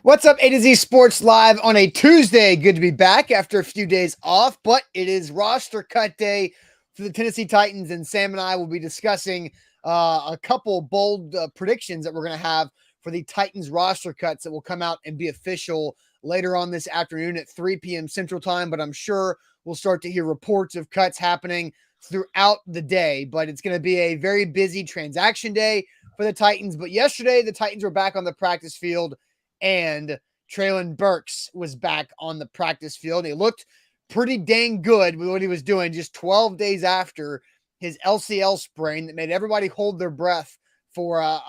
What's up, A to Z Sports Live on a Tuesday? Good to be back after a few days off, but it is roster cut day for the Tennessee Titans, and Sam and I will be discussing a couple bold predictions that we're going to have for the Titans roster cuts that will come out and be official later on this afternoon at 3 p.m. Central Time, but I'm sure we'll start to hear reports of cuts happening throughout the day, but it's going to be a very busy transaction day for the Titans. But yesterday, the Titans were back on the practice field, and Treylon Burks was back on the practice field. He looked pretty dang good with what he was doing just 12 days after his LCL sprain that made everybody hold their breath for a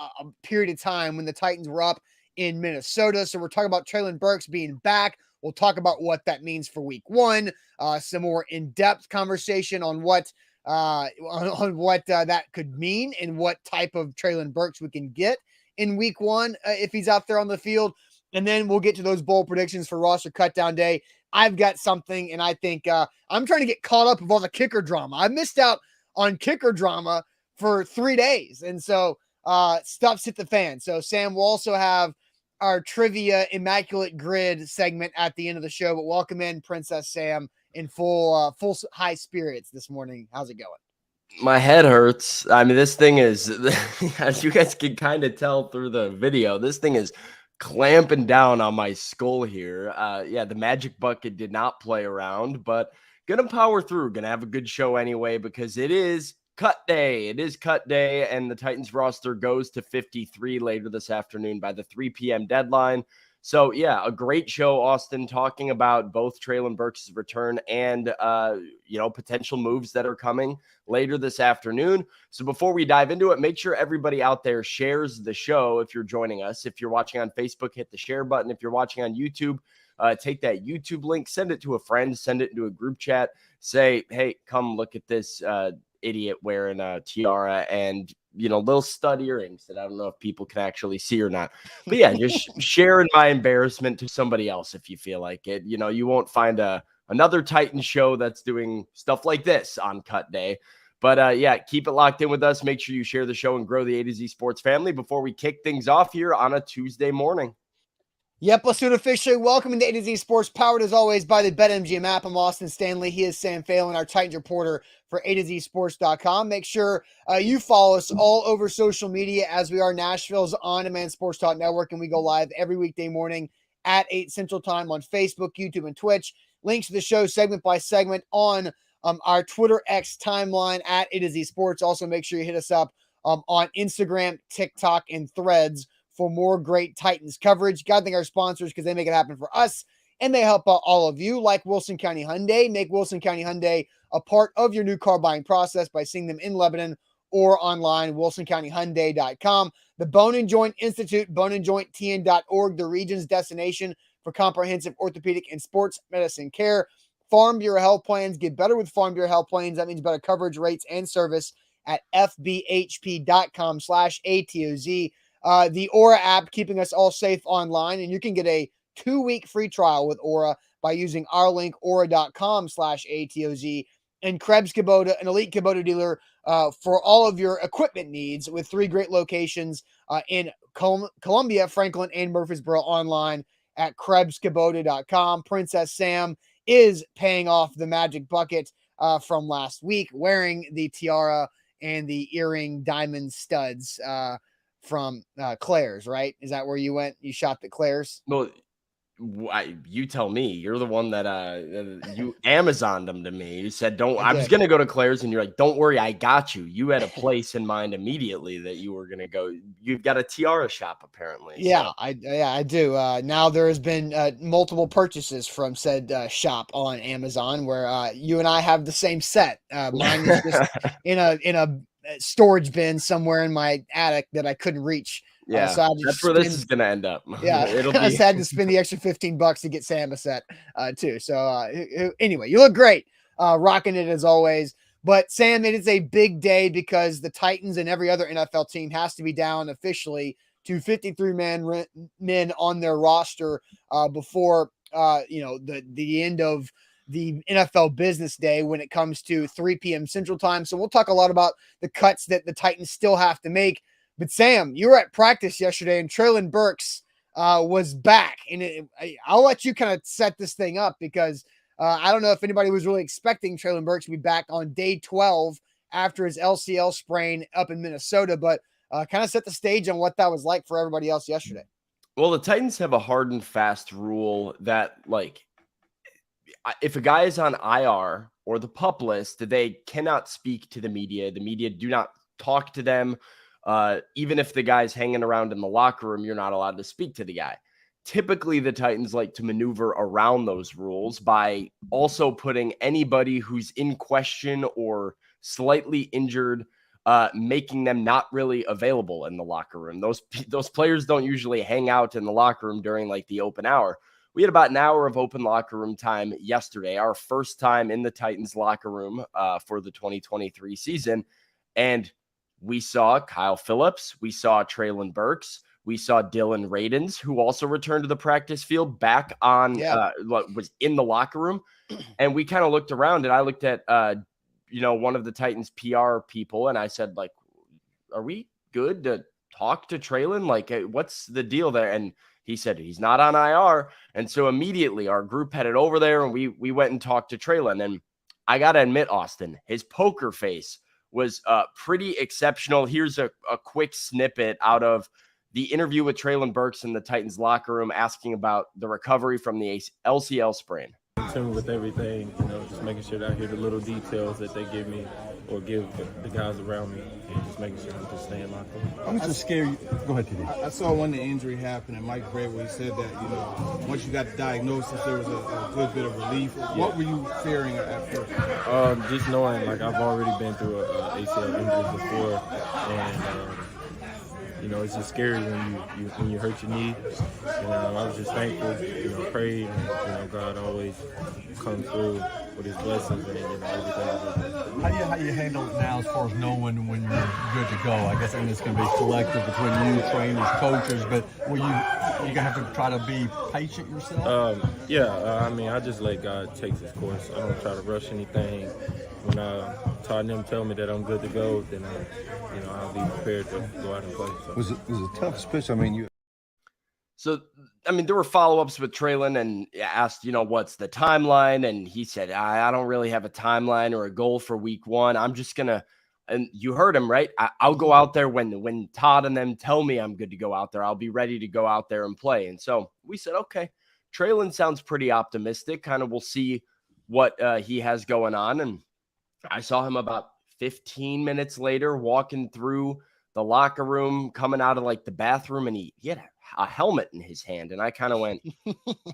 period of time when the Titans were up in Minnesota. So we're talking about Treylon Burks being back. We'll talk about what that means for week one, some more in-depth conversation on what that could mean and what type of Treylon Burks we can get in week one if he's out there on the field. And then we'll get to those bold predictions for roster cutdown day. I've got something, and I think I'm trying to get caught up with all the kicker drama. I missed out on kicker drama for 3 days, and so stuff's hit the fan. So Sam will also have our trivia immaculate grid segment at the end of the show, but welcome in Princess Sam in full high spirits this morning. How's it going? My head hurts. I mean, this thing is, as you guys can kind of tell through the video, this thing is clamping down on my skull here. Yeah, the magic bucket did not play around, but gonna power through. Gonna have a good show anyway because it is cut day. It is cut day, and the Titans roster goes to 53 later this afternoon by the 3 p.m. deadline. So, yeah, a great show, Austin, talking about both Treylon Burks' return and, potential moves that are coming later this afternoon. So before we dive into it, make sure everybody out there shares the show if you're joining us. If you're watching on Facebook, hit the share button. If you're watching on YouTube, take that YouTube link, send it to a friend, send it into a group chat. Say, hey, come look at this idiot wearing a tiara and little stud earrings that I don't know if people can actually see or not. But yeah, just sharing my embarrassment to somebody else if you feel like it. You won't find another Titan show that's doing stuff like this on cut day. But yeah, keep it locked in with us. Make sure you share the show and grow the A to Z Sports family before we kick things off here on a Tuesday morning. Yep, let's do it officially. Welcome to A to Z Sports, powered as always by the BetMGM app. I'm Austin Stanley. He is Sam Phelan, our Titans reporter for A to Z Sports.com. Make sure you follow us all over social media as we are Nashville's on-demand sports talk network, and we go live every weekday morning at 8 Central Time on Facebook, YouTube, and Twitch. Links to the show segment by segment on our Twitter X timeline at A to Z Sports. Also, make sure you hit us up on Instagram, TikTok, and Threads for more great Titans coverage. Got to thank our sponsors because they make it happen for us and they help out all of you, like Wilson County Hyundai. Make Wilson County Hyundai a part of your new car buying process by seeing them in Lebanon or online, wilsoncountyhyundai.com. The Bone and Joint Institute, boneandjointtn.org, the region's destination for comprehensive orthopedic and sports medicine care. Farm Bureau Health Plans. Get better with Farm Bureau Health Plans. That means better coverage, rates, and service at fbhp.com/ATOZ. The Aura app, keeping us all safe online, and you can get a 2-week free trial with Aura by using our link, aura.com/ATOZ. And Krebs Kubota, an elite Kubota dealer for all of your equipment needs with 3 great locations in Columbia, Franklin, and Murfreesboro, online at KrebsKubota.com. Princess Sam is paying off the magic bucket from last week, wearing the tiara and the earring diamond studs from Claire's, right? Is that where you went? You shopped at Claire's? Well, you tell me. You're the one that you Amazoned them to me. You said, I was going to go to Claire's, and you're like, don't worry, I got you. You had a place in mind immediately that you were going to go. You've got a tiara shop, apparently. Yeah, so. I do. Now there has been multiple purchases from said shop on Amazon where you and I have the same set. Mine was just in a storage bin somewhere in my attic that I couldn't reach. Yeah, so that's where this is going to end up. Yeah, I just had to spend the extra $15 to get Sam a set too. So anyway, you look great, rocking it as always. But Sam, it is a big day because the Titans and every other NFL team has to be down officially to 53 men on their roster before the end of the NFL business day when it comes to 3 p.m. Central Time. So we'll talk a lot about the cuts that the Titans still have to make. But Sam, you were at practice yesterday, and Treylon Burks was back. And I'll let you kind of set this thing up because I don't know if anybody was really expecting Treylon Burks to be back on day 12 after his LCL sprain up in Minnesota, but kind of set the stage on what that was like for everybody else yesterday. Well, the Titans have a hard and fast rule that, like, if a guy is on IR or the PUP list, they cannot speak to the media. The media do not talk to them. Even if the guy's hanging around in the locker room, you're not allowed to speak to the guy. Typically, the Titans like to maneuver around those rules by also putting anybody who's in question or slightly injured, making them not really available in the locker room. Those players don't usually hang out in the locker room during like the open hour. We had about an hour of open locker room time yesterday, our first time in the Titans locker room for the 2023 season. And we saw Kyle Phillips. We saw Treylon Burks. We saw Dylan Radins, who also returned to the practice field back on was in the locker room. And we kind of looked around, and I looked at, one of the Titans PR people, and I said, like, are we good to talk to Treylon? Like, what's the deal there? And he said he's not on IR. And so immediately our group headed over there, and we went and talked to Treylon. And I got to admit, Austin, his poker face was pretty exceptional. Here's a quick snippet out of the interview with Treylon Burks in the Titans locker room asking about the recovery from the LCL sprain. With everything, just making sure that I hear the little details that they give me or give the guys around me, and just making sure I'm just staying locked in. I'm just scared. Go ahead, TD. I saw when the injury happened, and Mike Braywood said that, once you got the diagnosis, there was a good bit of relief. Yeah. What were you fearing at first? Just knowing, like, I've already been through an ACL injury before, and it's just scary when you hurt your knee. I was just thankful, prayed, and God always comes through with his blessings and everything. How do you handle it now as far as knowing when you're good to go? I guess it's going to be collective between you, trainers, coaches, but will you going to have to try to be patient yourself? I just let God take his course. I don't try to rush anything. When Todd and them tell me that I'm good to go, then I'll be prepared to go out and play. So. Was it tough, especially? So, there were follow-ups with Treylon and asked, what's the timeline? And he said, I don't really have a timeline or a goal for week one. I'm just going to, and you heard him, right? I'll go out there when Todd and them tell me I'm good to go out there. I'll be ready to go out there and play. And so we said, okay, Treylon sounds pretty optimistic. Kind of we'll see what he has going on. And I saw him about 15 minutes later walking through the locker room, coming out of like the bathroom, and he had a helmet in his hand. And I kind of went,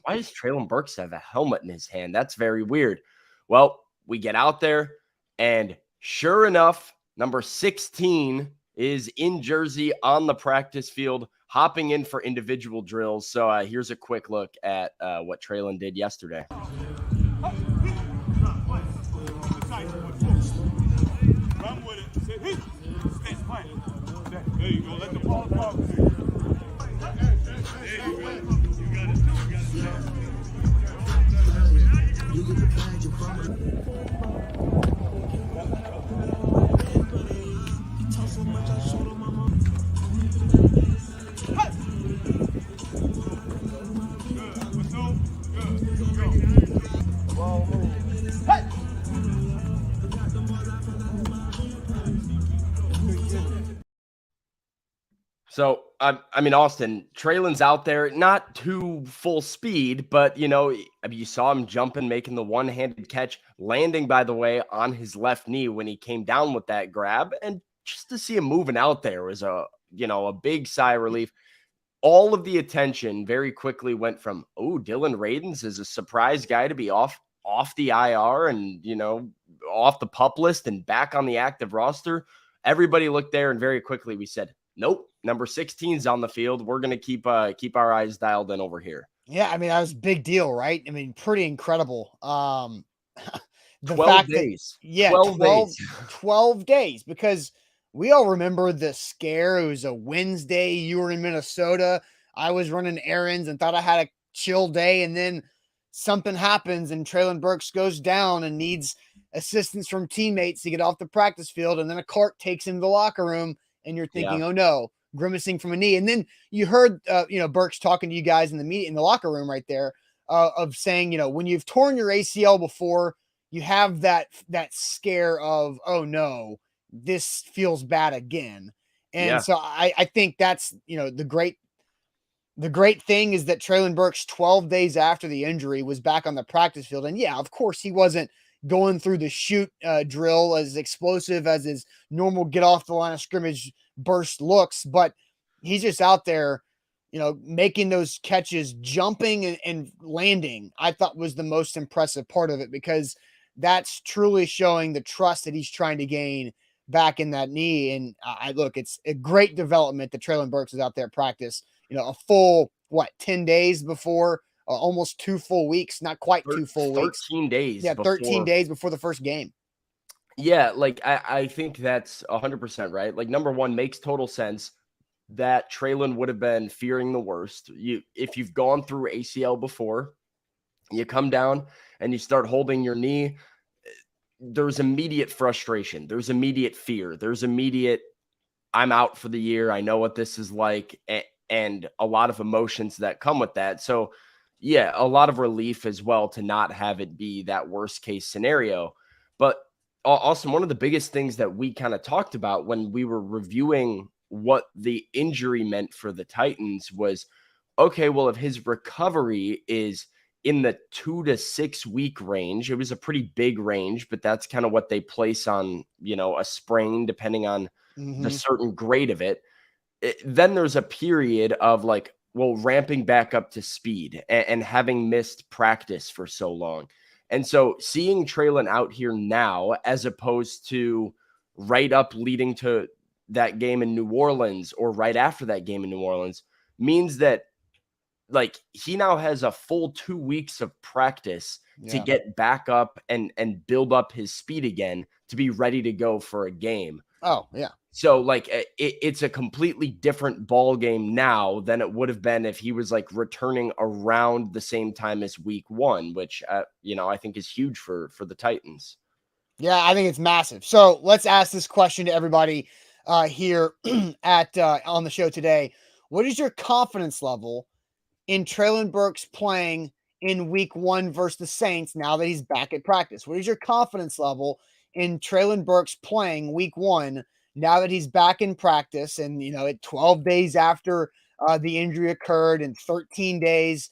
why does Treylon Burks have a helmet in his hand? That's very weird. Well, we get out there, and sure enough, number 16 is in jersey on the practice field, hopping in for individual drills. So here's a quick look at what Treylon did yesterday. There you go. Let the ball fall. So, Austin, Treylon's out there, not too full speed, but, you saw him jumping, making the one-handed catch, landing, by the way, on his left knee when he came down with that grab. And just to see him moving out there was a big sigh of relief. All of the attention very quickly went from, Dylan Radins is a surprise guy to be off the IR and, off the PUP list and back on the active roster. Everybody looked there, and very quickly we said, nope, number 16 is on the field. We're going to keep our eyes dialed in over here. Yeah, that was a big deal, right? Pretty incredible. The 12 fact days. That, yeah, 12 days, because we all remember the scare. It was a Wednesday. You were in Minnesota. I was running errands and thought I had a chill day, and then something happens and Treylon Burks goes down and needs assistance from teammates to get off the practice field, and then a cart takes him to the locker room. And you're thinking, oh no, grimacing from a knee. And then you heard, Burks talking to you guys in the locker room right there, of saying, when you've torn your ACL before, you have that scare of, oh no, this feels bad again. And Yeah. so I think that's, the great thing is that Treylon Burks, 12 days after the injury, was back on the practice field. And yeah, of course, he wasn't going through the shoot drill as explosive as his normal get off the line of scrimmage burst looks, but he's just out there, making those catches, jumping and landing. I thought was the most impressive part of it, because that's truly showing the trust that he's trying to gain back in that knee. And it's a great development that Treylon Burks is out there at practice, a full, 10 days before, almost 2 full weeks, not quite 2 full weeks. 13 days. Yeah, 13 days before the first game. Yeah, like I think that's 100% right. Like, number one, makes total sense that Treylon would have been fearing the worst. If you've gone through ACL before, you come down and you start holding your knee, there's immediate frustration. There's immediate fear. There's immediate, I'm out for the year. I know what this is like. And a lot of emotions that come with that. So yeah, a lot of relief as well to not have it be that worst case scenario. But also, one of the biggest things that we kind of talked about when we were reviewing what the injury meant for the Titans was, okay, well, if his recovery is in the 2 to 6 week range, it was a pretty big range, but that's kind of what they place on, a sprain, depending on the certain grade of it. Then there's a period of ramping back up to speed and having missed practice for so long. And so seeing Treylon out here now, as opposed to right up leading to that game in New Orleans or right after that game in New Orleans, means that he now has a full 2 weweeks of practice to get back up and build up his speed again to be ready to go for a game. Oh, yeah. So it's a completely different ball game now than it would have been if he was returning around the same time as week 1, which, I think is huge for the Titans. Yeah, I think it's massive. So let's ask this question to everybody here on the show today. What is your confidence level in Treylon Burks playing in week 1 versus the Saints now that he's back at practice? What is your confidence level in Treylon Burks playing week 1 now that he's back in practice? And, at 12 days after the injury occurred and 13 days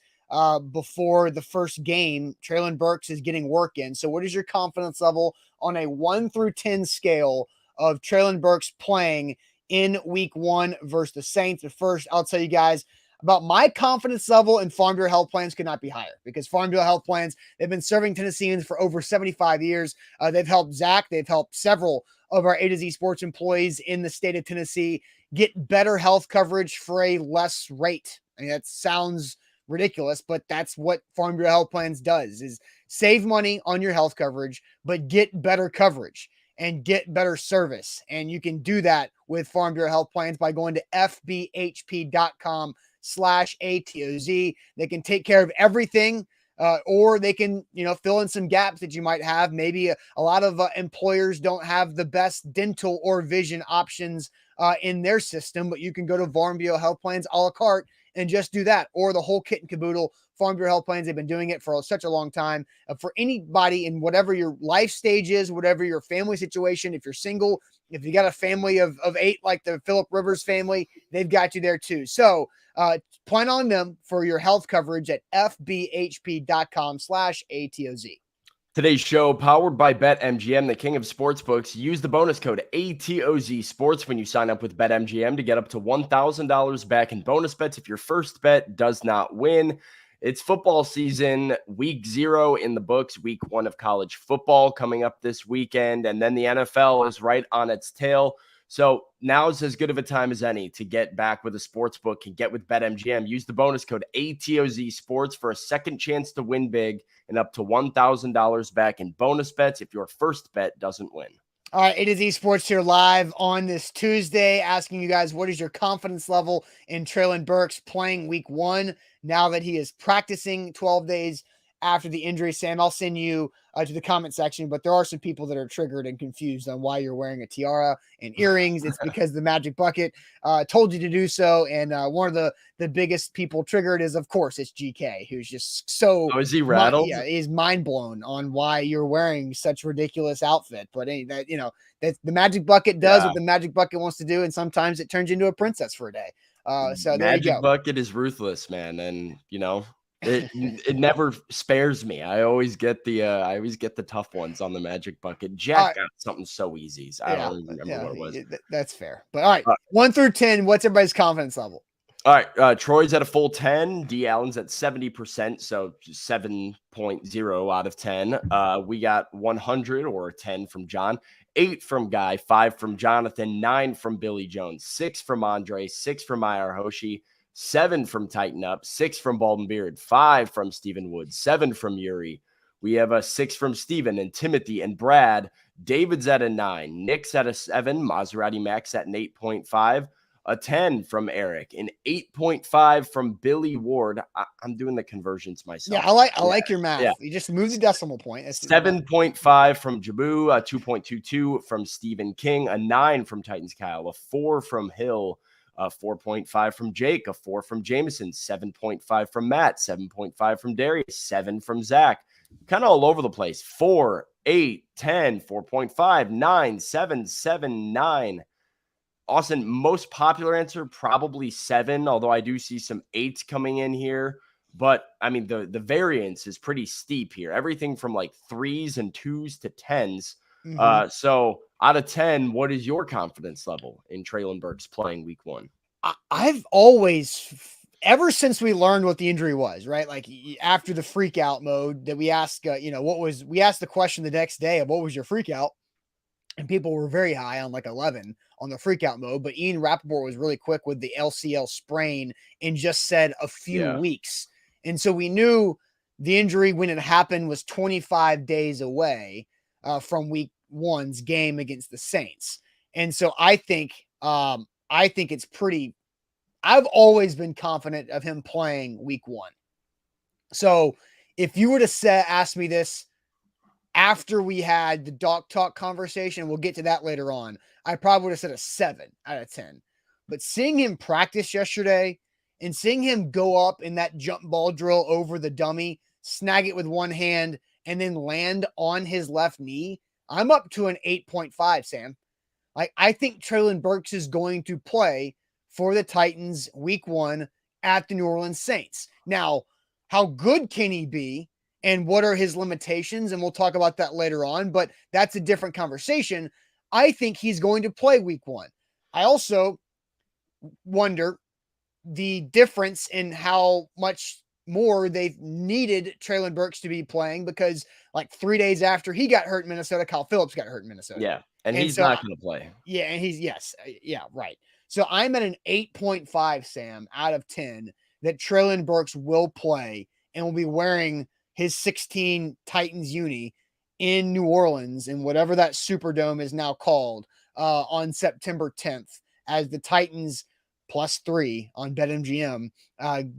before the first game, Treylon Burks is getting work in. So what is your confidence level on a 1 through 10 scale of Treylon Burks playing in week 1 versus the Saints? But first, I'll tell you guys about my confidence level in Farm Bureau Health Plans could not be higher, because Farm Bureau Health Plans, they've been serving Tennesseans for over 75 years. They've helped Zach. They've helped several of our A to Z Sports employees in the state of Tennessee get better health coverage for a less rate. I mean, that sounds ridiculous, but that's what Farm Bureau Health Plans does, is save money on your health coverage, but get better coverage and get better service. And you can do that with Farm Bureau Health Plans by going to fbhp.com/ATOZ. They can take care of everything, or they can, fill in some gaps that you might have. Maybe a lot of employers don't have the best dental or vision options in their system, but you can go to Farm Bureau Health Plans a la carte and just do that, or the whole kit and caboodle. Farm Bureau Health Plans, they've been doing it for such a long time. For anybody in whatever your life stage is, whatever your family situation, if you're single, if you got a family of 8 like the Phillip Rivers family, they've got you there too. So plan on them for your health coverage at fbhp.com/ATOZ. Today's show powered by BetMGM, the king of sportsbooks. Use the bonus code ATOZ Sports when you sign up with BetMGM to get up to $1,000 back in bonus bets if your first bet does not win. It's football season, week 0 in the books, week 1 of college football coming up this weekend, and then the NFL is right on its tail. So now's as good of a time as any to get back with a sports book and get with BetMGM. Use the bonus code ATOZ Sports for a second chance to win big and up to $1,000 back in bonus bets if your first bet doesn't win. All right, A to Z Sports here live on this Tuesday, asking you guys, what is your confidence level in Treylon Burks playing week 1 now that he is practicing 12 days after the injury, Sam. I'll send you to the comment section, but there are some people that are triggered and confused on why you're wearing a tiara and earrings. It's because the Magic Bucket told you to do so. And one of the biggest people triggered is, of course, it's GK, who's just so. Oh, is he rattled? Yeah, he's mind blown on why you're wearing such ridiculous outfit. But that, that the Magic Bucket does what the Magic Bucket wants to do, and sometimes it turns you into a princess for a day. So there you go. Magic Bucket is ruthless, man, and it never spares me. I always get the tough ones on the Magic Bucket. Jack got something so easy. So I don't even remember what it was. That's fair. But all right, 1 through 10, what's everybody's confidence level? All right, Troy's at a full 10. D Allen's at 70%, so 7.0 out of 10. We got 100 or 10 from John, 8 from Guy, 5 from Jonathan, 9 from Billy Jones, 6 from Andre, 6 from Mayar Hoshi, 7 from Tighten Up, 6 from Baldwin Beard, 5 from Stephen Woods, 7 from Yuri. We have a 6 from Stephen and Timothy and Brad. David's at a 9. Nick's at a 7. Maserati Max at an 8.5. A 10 from Eric, an 8.5 from Billy Ward. I'm doing the conversions myself. Yeah, I like your math. Yeah. You just move the decimal point. 7.5 from Jabu, a 2.22 from Stephen King, a 9 from Titans Kyle, a 4 from Hill, a 4.5 from Jake, a 4 from Jameson, 7.5 from Matt, 7.5 from Darius, 7 from Zach. Kind of all over the place. 4, 8, 10, 4.5, 9, 7, 7, 9. Austin, most popular answer, probably 7, although I do see some 8s coming in here. But, I mean, the variance is pretty steep here. Everything from like 3s and 2s to 10s. Mm-hmm. So, out of 10, what is your confidence level in Treylon Burks playing week 1? I've always, ever since we learned what the injury was, right? Like after the freak out mode that we asked, we asked the question the next day of what was your freak out? And people were very high on like 11 on the freak out mode, but Ian Rappaport was really quick with the LCL sprain and just said a few weeks. And so we knew the injury when it happened was 25 days away from week 1's game against the Saints. And so I think it's pretty, I've always been confident of him playing week 1. So if you were to ask me this after we had the Doc Talk conversation, we'll get to that later on, I probably would have said a 7 out of 10. But seeing him practice yesterday and seeing him go up in that jump ball drill over the dummy, snag it with one hand, and then land on his left knee, I'm up to an 8.5, Sam. I think Treylon Burks is going to play for the Titans week 1 at the New Orleans Saints. Now, how good can he be? And what are his limitations? And we'll talk about that later on, but that's a different conversation. I think he's going to play week 1. I also wonder the difference in how much more they've needed Treylon Burks to be playing, because like 3 days after he got hurt in Minnesota, Kyle Phillips got hurt in Minnesota. Yeah. And he's not going to play. Yeah. And right. So I'm at an 8.5, Sam, out of 10 that Treylon Burks will play and will be wearing his 16 Titans uni in New Orleans in whatever that Superdome is now called on September 10th as the Titans +3 on BetMGM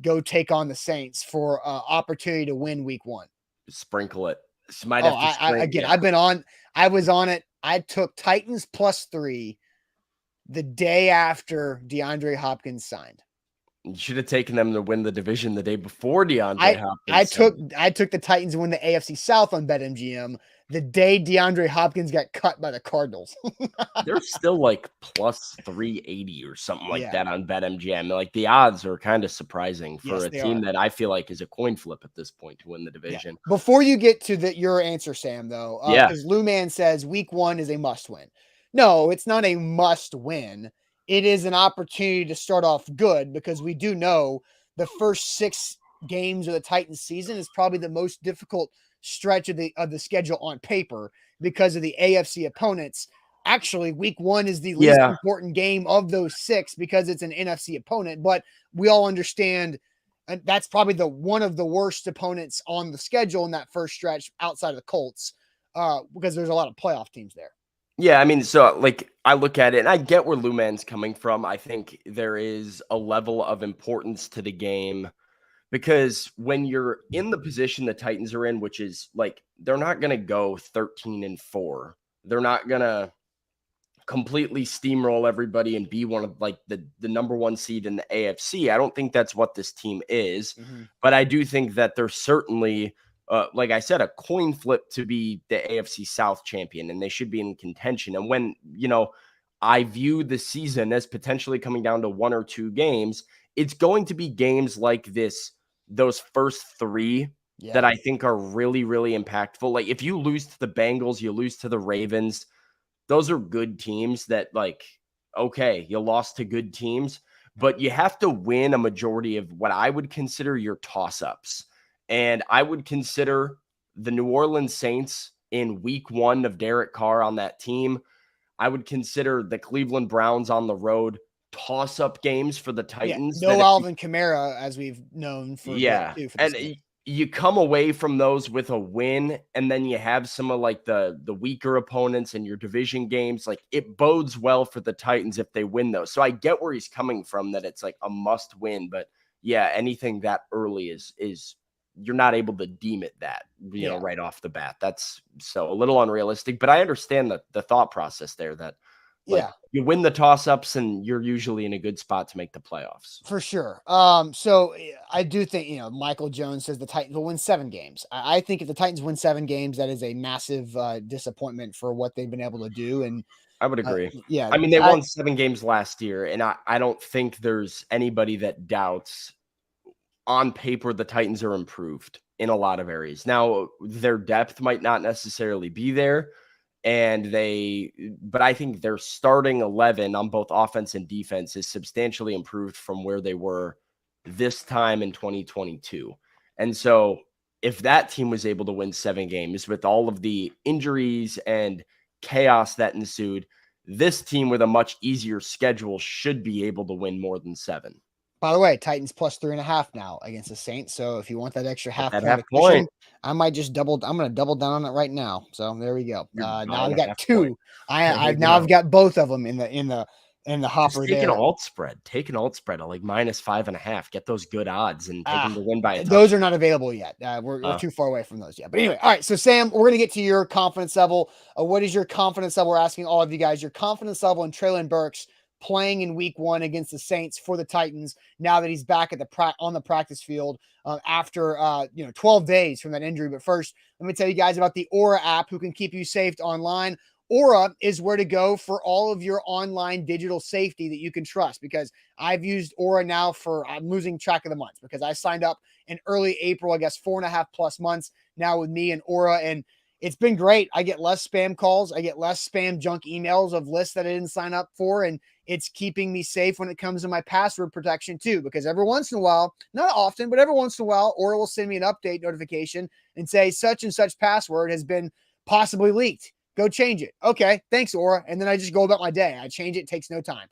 go take on the Saints for opportunity to win week 1. Sprinkle it. I was on it. I took Titans +3 the day after DeAndre Hopkins signed. You should have taken them to win the division the day before DeAndre Hopkins. I took the Titans to win the AFC South on BetMGM the day DeAndre Hopkins got cut by the Cardinals. They're still like +380 or something like that on BetMGM. Like the odds are kind of surprising for a team that I feel like is a coin flip at this point to win the division. Yeah. Before you get to your answer, Sam, though, because Lou Man says week 1 is a must win. No, it's not a must win. It is an opportunity to start off good, because we do know the first 6 games of the Titans season is probably the most difficult stretch of the schedule on paper because of the AFC opponents. Actually, week 1 is the least important game of those 6 because it's an NFC opponent, but we all understand that's probably one of the worst opponents on the schedule in that first stretch outside of the Colts because there's a lot of playoff teams there. Yeah, I mean, so like I look at it and I get where Luman's coming from. I think there is a level of importance to the game because when you're in the position the Titans are in, which is like, they're not going to go 13-4. They're not going to completely steamroll everybody and be one of like the number one seed in the AFC. I don't think that's what this team is, but I do think that they're certainly, like I said, a coin flip to be the AFC South champion, and they should be in contention. And when, I view the season as potentially coming down to 1 or 2 games, it's going to be games like this, those first 3 that I think are really, really impactful. Like if you lose to the Bengals, you lose to the Ravens, those are good teams that, like, okay, you lost to good teams, but you have to win a majority of what I would consider your toss-ups. And I would consider the New Orleans Saints in week 1 of Derek Carr on that team. I would consider the Cleveland Browns on the road toss-up games for the Titans. No Alvin Kamara, as we've known for and you come away from those with a win, and then you have some of like the weaker opponents in your division games. Like it bodes well for the Titans if they win those. So I get where he's coming from, that it's like a must win, but yeah, anything that early is you're not able to deem it that, right off the bat. That's so a little unrealistic, but I understand the thought process there that you win the toss-ups and you're usually in a good spot to make the playoffs. For sure. So I do think, Michael Jones says the Titans will win 7 games. I think if the Titans win 7 games, that is a massive disappointment for what they've been able to do. And I would agree. I mean, they won 7 games last year, and I don't think there's anybody that doubts on paper the Titans are improved in a lot of areas. Now, their depth might not necessarily be there, but I think their starting 11 on both offense and defense is substantially improved from where they were this time in 2022. And so if that team was able to win 7 games with all of the injuries and chaos that ensued, this team with a much easier schedule should be able to win more than 7. By the way, Titans plus 3.5 now against the Saints. So if you want that extra half point, I might just I'm going to double down on it right now. So there we go. Now I've got 2. I've got both of them in the hopper. Take an alt spread. Take an alt spread of like minus 5.5. Get those good odds and take them to win by a touchdown. Those are not available yet. We're too far away from those yet. But anyway, all right. So Sam, we're going to get to your confidence level. What is your confidence level? We're asking all of you guys your confidence level in Treylon Burks playing in week 1 against the Saints for the Titans, now that he's back at on the practice field after 12 days from that injury. But first, let me tell you guys about the Aura app, who can keep you safe online. Aura is where to go for all of your online digital safety that you can trust, because I've used Aura now I'm losing track of the months, because I signed up in early April, I guess 4.5 plus months now with me and Aura, and it's been great. I get less spam calls. I get less spam junk emails of lists that I didn't sign up for. And it's keeping me safe when it comes to my password protection too, because every once in a while, not often, but every once in a while, Aura will send me an update notification and say such and such password has been possibly leaked. Go change it. Okay, thanks, Aura. And then I just go about my day. I change it. It takes no time.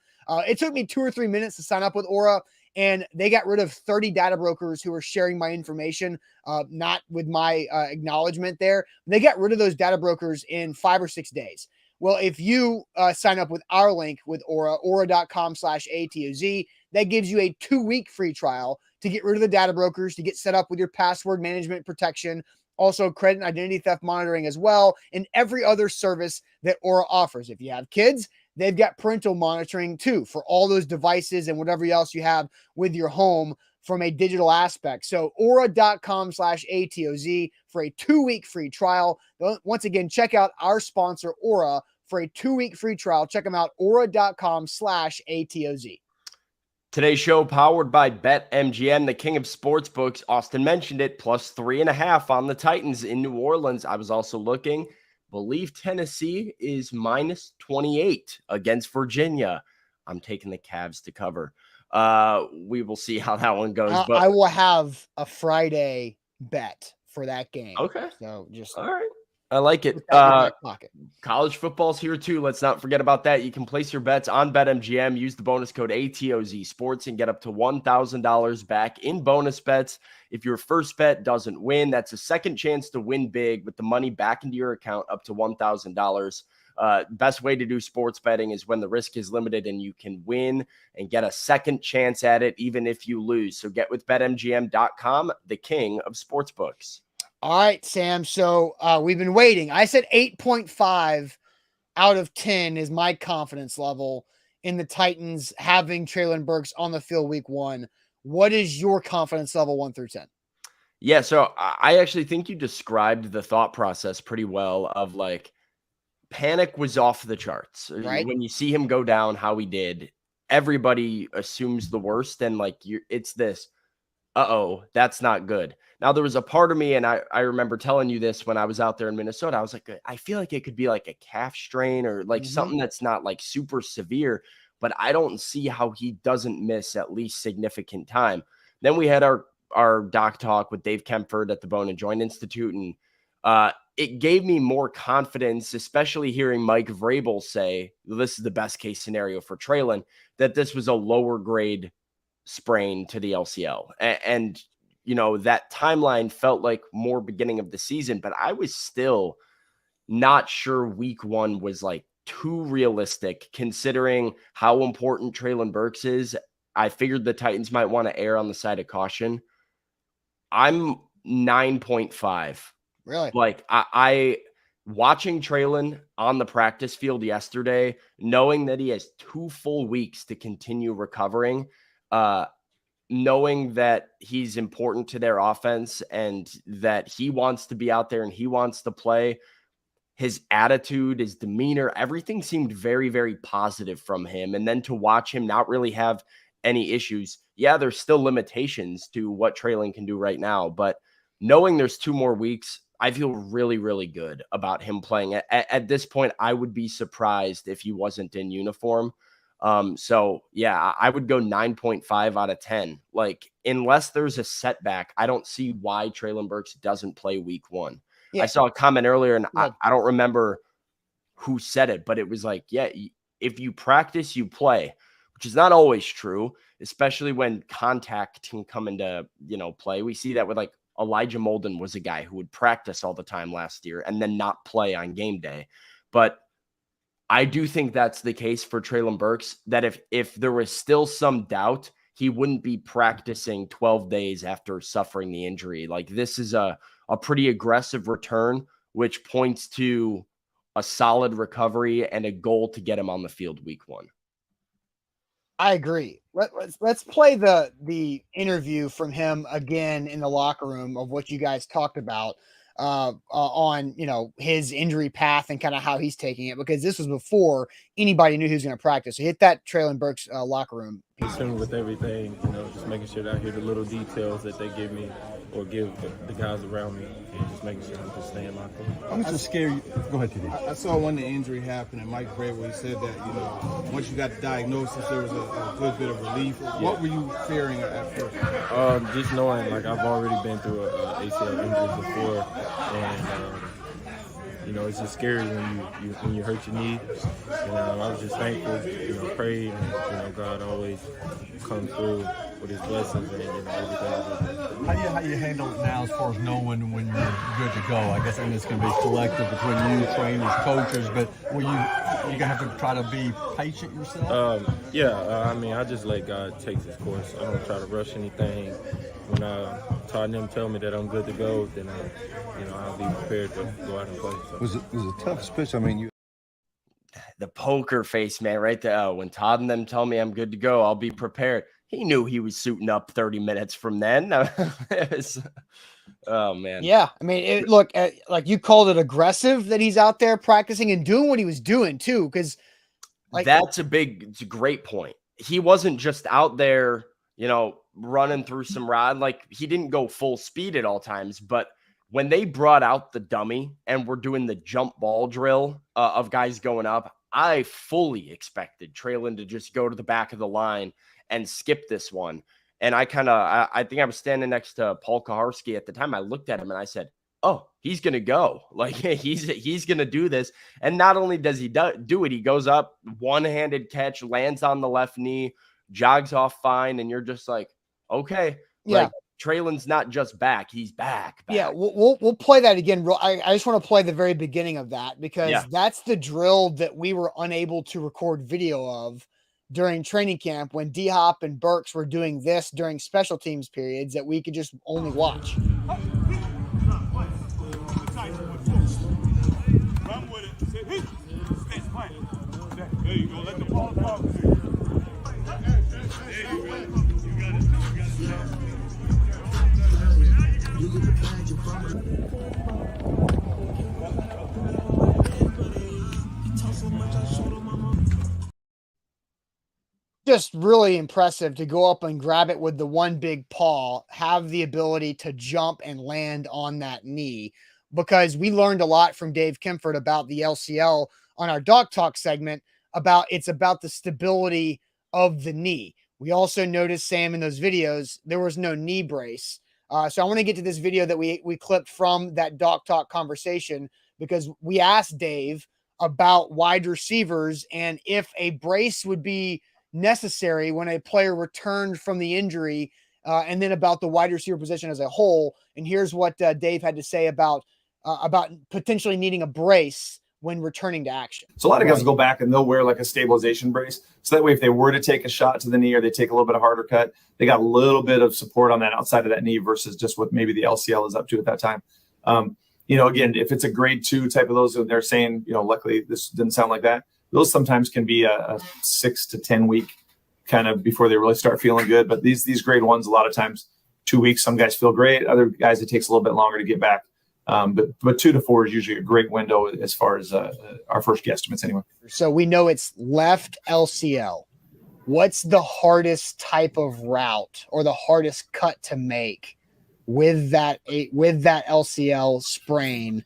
It took me 2 or 3 minutes to sign up with Aura, and they got rid of 30 data brokers who were sharing my information, not with my acknowledgement there. They got rid of those data brokers in 5 or 6 days. Well, if you sign up with our link with Aura, aura.com/ATOZ, that gives you a 2-week free trial to get rid of the data brokers, to get set up with your password management protection, also credit and identity theft monitoring as well, and every other service that Aura offers. If you have kids, they've got parental monitoring too for all those devices and whatever else you have with your home from a digital aspect. So aura.com/ATOZ for a 2-week free trial. Once again, check out our sponsor, Aura, for a 2-week free trial. Check them out, aura.com/ATOZ. Today's show powered by BetMGM, the king of sportsbooks. Austin mentioned it, plus 3.5 on the Titans in New Orleans. I was also looking. Believe Tennessee is minus 28 against Virginia. I'm taking the Cavs to cover. We will see how that one goes. But I will have a Friday bet for that game. Okay. So just all right. I like it. College football's here too. Let's not forget about that. You can place your bets on BetMGM. Use the bonus code ATOZ Sports and get up to $1,000 back in bonus bets. If your first bet doesn't win, that's a second chance to win big with the money back into your account up to $1,000. Best way to do sports betting is when the risk is limited and you can win and get a second chance at it, even if you lose. So get with BetMGM.com, the king of sportsbooks. All right, Sam. So we've been waiting. I said 8.5 out of 10 is my confidence level in the Titans having Treylon Burks on the field week 1. What is your confidence level 1 through 10? Yeah, so I actually think you described the thought process pretty well of like panic was off the charts. Right. When you see him go down how he did, everybody assumes the worst and like it's this, uh-oh, that's not good. Now there was a part of me, and I remember telling you this when I was out there in Minnesota, I was like, I feel like it could be like a calf strain or like something that's not like super severe, but I don't see how he doesn't miss at least significant time. Then we had our doc talk with Dave Kempford at the Bone and Joint Institute. And it gave me more confidence, especially hearing Mike Vrabel say, this is the best case scenario for Treylon, that this was a lower grade sprain to the LCL. And you know, that timeline felt like more beginning of the season, but I was still not sure week 1 was like too realistic considering how important Treylon Burks is. I figured the Titans might want to err on the side of caution. I'm 9.5. Really? Like I watching Treylon on the practice field yesterday, knowing that he has 2 full weeks to continue recovering, knowing that he's important to their offense and that he wants to be out there and he wants to play, his attitude, his demeanor, everything seemed very, very positive from him. And then to watch him not really have any issues. Yeah, there's still limitations to what Treylon can do right now, but knowing there's 2 more weeks, I feel really, really good about him playing. At this point, I would be surprised if he wasn't in uniform. So yeah, I would go 9.5 out of 10. Like, unless there's a setback, I don't see why Treylon Burks doesn't play week 1. Yeah. I saw a comment earlier, and I don't remember who said it, but it was like, yeah, if you practice, you play, which is not always true, especially when contact can come into, play. We see that with like Elijah Molden was a guy who would practice all the time last year and then not play on game day. But I do think that's the case for Treylon Burks, that if there was still some doubt, he wouldn't be practicing 12 days after suffering the injury. Like, this is a pretty aggressive return, which points to a solid recovery and a goal to get him on the field week 1. I agree. Let's play the interview from him again in the locker room of what you guys talked about on his injury path and kind of how he's taking it, because this was before anybody knew he was going to practice. So hit that Treylon Burks locker room piece. Concerned with everything, just making sure that I hear the little details that they give me or give the guys around me, and just making sure I'm just staying locked in. I'm just scared. Go ahead, TD. I saw when the injury happened, and Mike Vrabel, he said that, once you got the diagnosis, there was a good bit of relief. Yeah. What were you fearing at first? Just knowing, like, I've already been through a ACL injury before, and it's just scary when you hurt your knee. I was just thankful, prayed, and God always comes through with his blessings and everything. How do you handle it now as far as knowing when you're good to go? I guess it's going to be collective between you, trainers, coaches, but will you gonna have to try to be patient yourself? I just let God take his course. I don't try to rush anything. When Todd and them tell me that I'm good to go, then I'll be prepared to go out and play. So. Was it tough, especially? The poker face, man, right there. Oh, when Todd and them tell me I'm good to go, I'll be prepared. He knew he was suiting up 30 minutes from then. Oh, man. Yeah. I mean, like you called it aggressive that he's out there practicing and doing what he was doing too. Cause it's a great point. He wasn't just out there, running through some rod. Like, he didn't go full speed at all times, but when they brought out the dummy and were doing the jump ball drill of guys going up, I fully expected Treylon to just go to the back of the line and skip this one. And I think I was standing next to Paul Kaharski at the time. I looked at him and I said, oh, he's going to go. Like, he's going to do this. And not only does he do it, he goes up, one-handed catch, lands on the left knee, jogs off fine. And you're just like, okay. Yeah. Like, Treylon's not just back; he's back. Yeah, we'll play that again. I just want to play the very beginning of that because that's the drill that we were unable to record video of during training camp when D-Hop and Burks were doing this during special teams periods that we could just only watch. There you go. Let the ball talk to you. There you go. You got it. Just really impressive to go up and grab it with the one big paw, have the ability to jump and land on that knee, because we learned a lot from Dave Kemford about the LCL on our Dog Talk segment about the stability of the knee. We also noticed, Sam, in those videos, there was no knee brace. So I want to get to this video that we clipped from that Dog Talk conversation because we asked Dave about wide receivers and if a brace would be necessary when a player returned from the injury, and then about the wide receiver position as a whole. And here's what Dave had to say about potentially needing a brace when returning to action. So a lot of guys will go back and they'll wear like a stabilization brace. So that way, if they were to take a shot to the knee or they take a little bit of harder cut, they got a little bit of support on that outside of that knee versus just what maybe the LCL is up to at that time. Again, if it's a grade 2 type of those, they're saying, luckily this didn't sound like that. Those sometimes can be a 6 to 10 week kind of before they really start feeling good. But these grade 1s, a lot of times 2 weeks, some guys feel great. Other guys, it takes a little bit longer to get back. But 2 to 4 is usually a great window as far as our first guesstimates anyway. So we know it's left LCL. What's the hardest type of route or the hardest cut to make with that LCL sprain?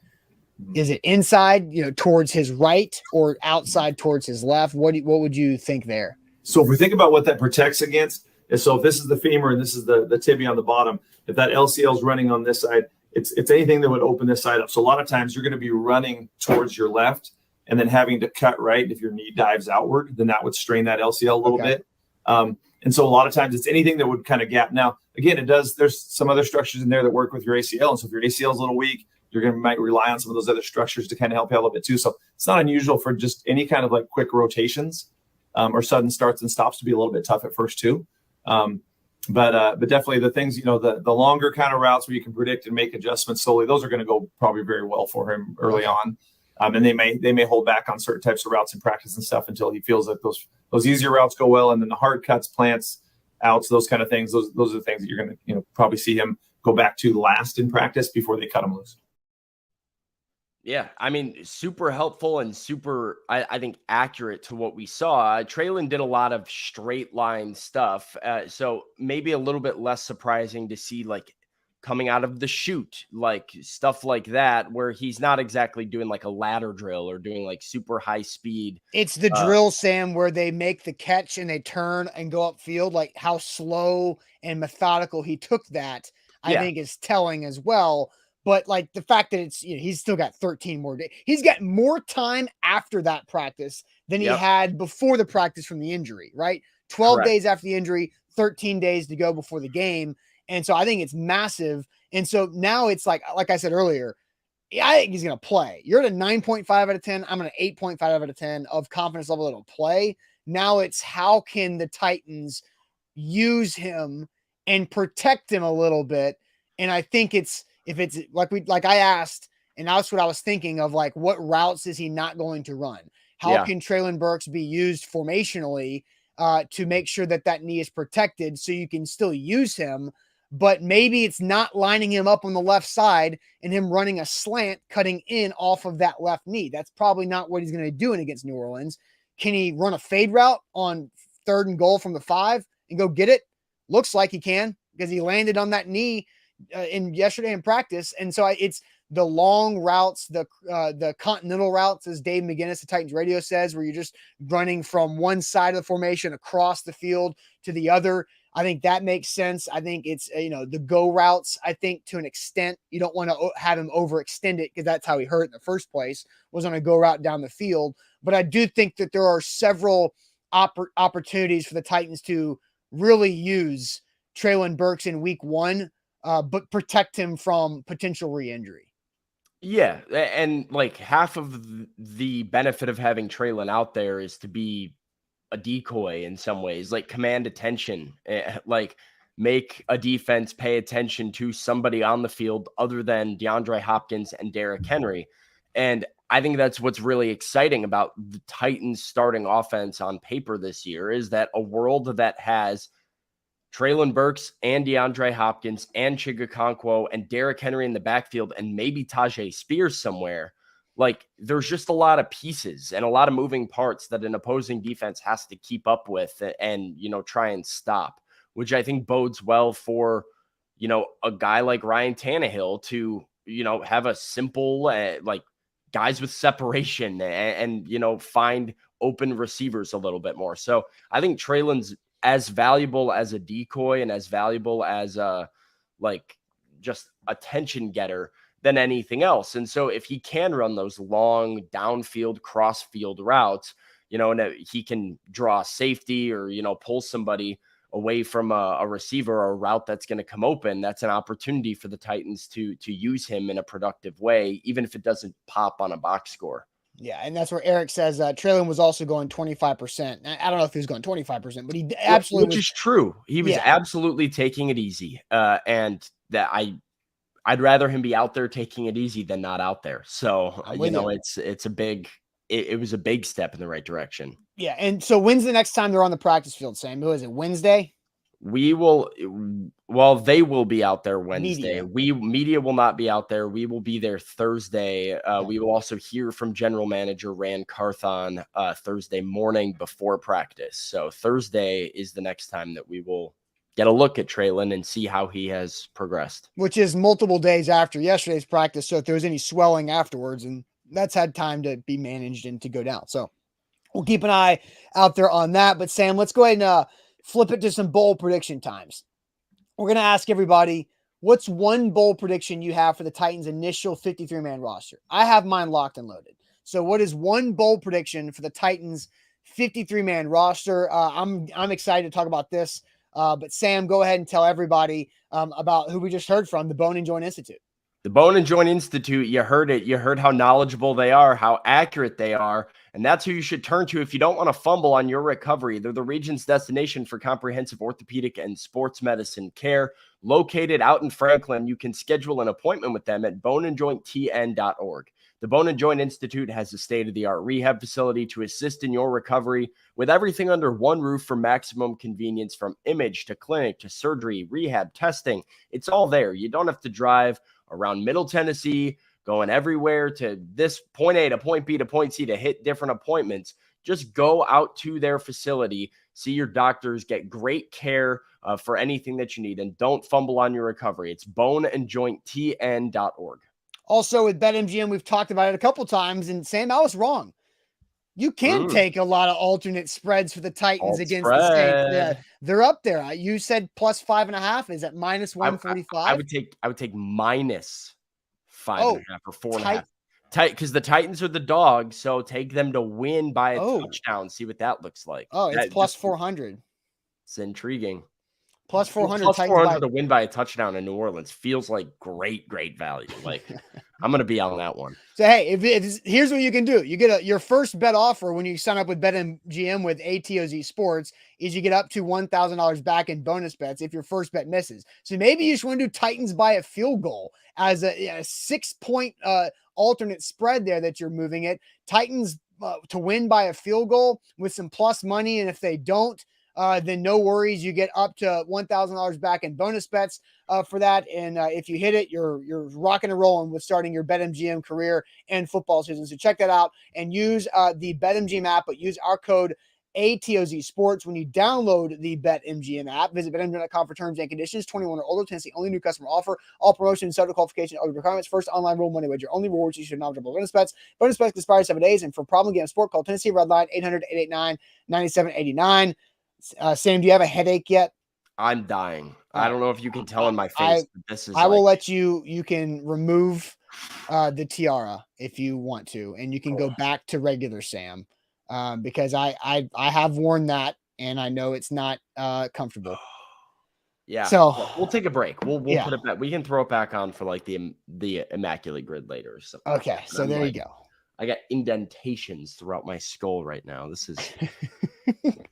Is it inside, towards his right or outside towards his left? What would you think there? So if we think about what that protects against, so if this is the femur and this is the tibia on the bottom, if that LCL is running on this side, it's anything that would open this side up. So a lot of times you're going to be running towards your left and then having to cut right. If your knee dives outward, then that would strain that LCL a little bit. And so a lot of times it's anything that would kind of gap. Now, again, there's some other structures in there that work with your ACL. And so if your ACL is a little weak, might rely on some of those other structures to kind of help you out a little bit too. So it's not unusual for just any kind of like quick rotations or sudden starts and stops to be a little bit tough at first too. But definitely the things, the longer kind of routes where you can predict and make adjustments slowly, those are going to go probably very well for him early on. And they may hold back on certain types of routes in practice and stuff until he feels that those easier routes go well. And then the hard cuts, plants, outs, those kind of things, those are the things that you're going to, probably see him go back to last in practice before they cut him loose. Yeah, I mean, super helpful and super, I think, accurate to what we saw. Treylon did a lot of straight line stuff, so maybe a little bit less surprising to see, like, coming out of the chute, like stuff like that, where he's not exactly doing like a ladder drill or doing like super high speed. It's the drill, Sam, where they make the catch and they turn and go upfield. Like how slow and methodical he took that, I think is telling as well. But like the fact that it's, he's still got 13 more days. He's got more time after that practice than he had before the practice from the injury, right? 12 days after the injury, 13 days to go before the game. And so I think it's massive. And so now it's like I said earlier, I think he's going to play. You're at a 9.5 out of 10. I'm at an 8.5 out of 10 of confidence level that'll play. Now it's how can the Titans use him and protect him a little bit. And I think if it's like I asked, and that's what I was thinking of, like, what routes is he not going to run? How can Treylon Burks be used formationally to make sure that knee is protected so you can still use him? But maybe it's not lining him up on the left side and him running a slant, cutting in off of that left knee. That's probably not what he's going to do against New Orleans. Can he run a fade route on 3rd and goal from the 5 and go get it? Looks like he can, because he landed on that knee yesterday in practice. And so it's the long routes, the continental routes, as Dave McGinnis, the Titans radio says, where you're just running from one side of the formation across the field to the other. I think that makes sense. I think it's, the go routes, I think to an extent, you don't want to have him overextend it, because that's how he hurt in the first place, was on a go route down the field. But I do think that there are several opportunities for the Titans to really use Treylon Burks in week 1 but protect him from potential re-injury. Yeah, and like half of the benefit of having Treylon out there is to be a decoy in some ways, like command attention, like make a defense pay attention to somebody on the field other than DeAndre Hopkins and Derrick Henry. And I think that's what's really exciting about the Titans starting offense on paper this year is that a world that has Treylon Burks and DeAndre Hopkins and Chigakonkwo and Derrick Henry in the backfield and maybe Tajay Spears somewhere. Like there's just a lot of pieces and a lot of moving parts that an opposing defense has to keep up with and, try and stop, which I think bodes well for, a guy like Ryan Tannehill to, have a simple, like guys with separation and find open receivers a little bit more. So I think Treylon's as valuable as a decoy and as valuable as a just attention getter than anything else. And so if he can run those long downfield cross field routes, and he can draw safety or, pull somebody away from a receiver or a route that's going to come open, that's an opportunity for the Titans to use him in a productive way, even if it doesn't pop on a box score. Yeah, and that's where Eric says Treylon was also going 25%. I don't know if he was going 25%, but he absolutely which is true. He was absolutely taking it easy, and that I'd rather him be out there taking it easy than not out there. So it's a big. It was a big step in the right direction. Yeah, and so when's the next time they're on the practice field, Sam? Is it Wednesday? They will be out there Wednesday. Media will not be out there. We will be there Thursday. We will also hear from general manager Rand Carthon Thursday morning before practice. So Thursday is the next time that we will get a look at Treylon and see how he has progressed. Which is multiple days after yesterday's practice. So if there was any swelling afterwards, and that's had time to be managed and to go down. So we'll keep an eye out there on that. But Sam, let's go ahead and flip it to some bowl prediction times. We're going to ask everybody, what's one bowl prediction you have for the Titans' initial 53-man roster? I have mine locked and loaded. So what is one bowl prediction for the Titans' 53-man roster? I'm excited to talk about this. But Sam, go ahead and tell everybody about who we just heard from, the Bone and Joint Institute. The Bone and Joint Institute, you heard it. You heard how knowledgeable they are, how accurate they are. And that's who you should turn to if you don't want to fumble on your recovery. They're the region's destination for comprehensive orthopedic and sports medicine care. Located out in Franklin, you can schedule an appointment with them at boneandjointtn.org. The Bone and Joint Institute has a state-of-the-art rehab facility to assist in your recovery with everything under one roof for maximum convenience, from image to clinic to surgery, rehab, testing. It's all there. You don't have to drive around Middle Tennessee, going everywhere to this point A to point B to point C to hit different appointments. Just go out to their facility, see your doctors, get great care for anything that you need, and don't fumble on your recovery. It's boneandjointtn.org. Also with BetMGM, we've talked about it a couple times, and Sam, I was wrong. You can take a lot of alternate spreads for the Titans against the Saints. Yeah, they're up there. You said plus 5.5. Is that minus 145? I would take minus 5.5 or 4.5. Tight, because the Titans are the dog, so take them to win by a touchdown. See what that looks like. Oh, it's plus 400. It's intriguing. Plus 400. Plus 400 to win by a touchdown in New Orleans feels like great value. Like I'm going to be on that one. So, hey, here's what you can do. You get your first bet offer when you sign up with BetMGM with ATOZ Sports is you get up to $1,000 back in bonus bets if your first bet misses. So maybe you just want to do Titans by a field goal as a 6-point alternate spread there that you're moving it. Titans to win by a field goal with some plus money. And if they don't, then no worries. You get up to $1,000 back in bonus bets for that. And if you hit it, you're rocking and rolling with starting your BetMGM career and football season. So check that out and use the BetMGM app, but use our code ATOZ Sports when you download the BetMGM app. Visit BetMGM.com for terms and conditions. 21 or older. Tennessee only new customer offer. All promotions, subject to qualification, other requirements. First online rule money wager. Only rewards you should knowledgeable bonus bets. Bonus bets expire 7 days. And for problem game sport, call Tennessee Red Line 800-889-9789. Sam, do you have a headache yet? I'm dying. I don't know if you can tell in my face. I will let you can remove the tiara if you want to, and you can go back to regular Sam. Because I have worn that and I know it's not comfortable. Yeah. So We'll take a break. We'll yeah. put it back. We can throw it back on for like the immaculate grid later. So Okay, so I'm there like, you go. I got indentations throughout my skull right now. This is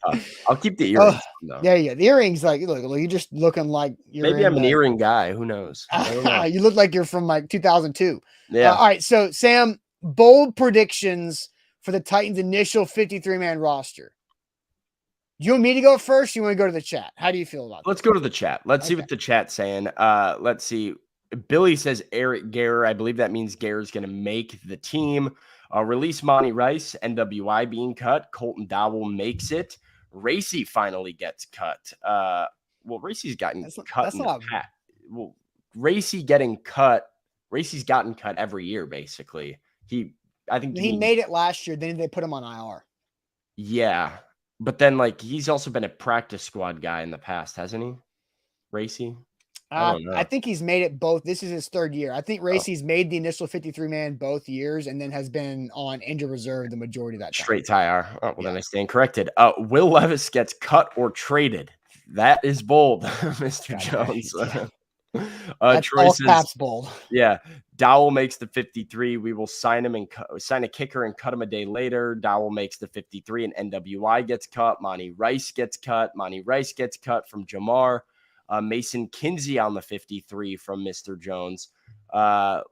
tough. I'll keep the earrings on, though. There you go. The earrings, like, look, you're just looking like you're Maybe in I'm an earring guy. Who knows? I don't know. you look like you're from like 2002. Yeah. All right, so Sam, bold predictions for the Titans' initial 53-man roster. Do you want me to go first? Or you want to go to the chat? How do you feel about Let's go to the chat. Let's see Okay. what the chat's saying. Let's see. Billy says Eric Gare. I believe that means Gare's going to make the team. Release Monty Rice. NWI being cut. Colton Dowell makes it. Racy finally gets cut. Well, Racy's gotten cut in the past. Well, Racy getting cut. Racy's gotten cut every year, basically. I think He made it last year. Then they put him on IR. Yeah. But then, like, he's also been a practice squad guy in the past, hasn't he? Racy? I don't know. I think he's made it both. This is his third year. I think Racy's made the initial 53-man both years and then has been on injured reserve the majority of that time. Straight to IR. Oh, well, then I stand corrected. Will Levis gets cut or traded. That is bold, Mr. Jones. Troy says, caps bold. Yeah. Dowell makes the 53. We will sign him and sign a kicker and cut him a day later. Dowell makes the 53 and NWI gets cut. Monty Rice gets cut. Monty Rice gets cut from Jamar. Mason Kinsey on the 53 from Mr. Jones.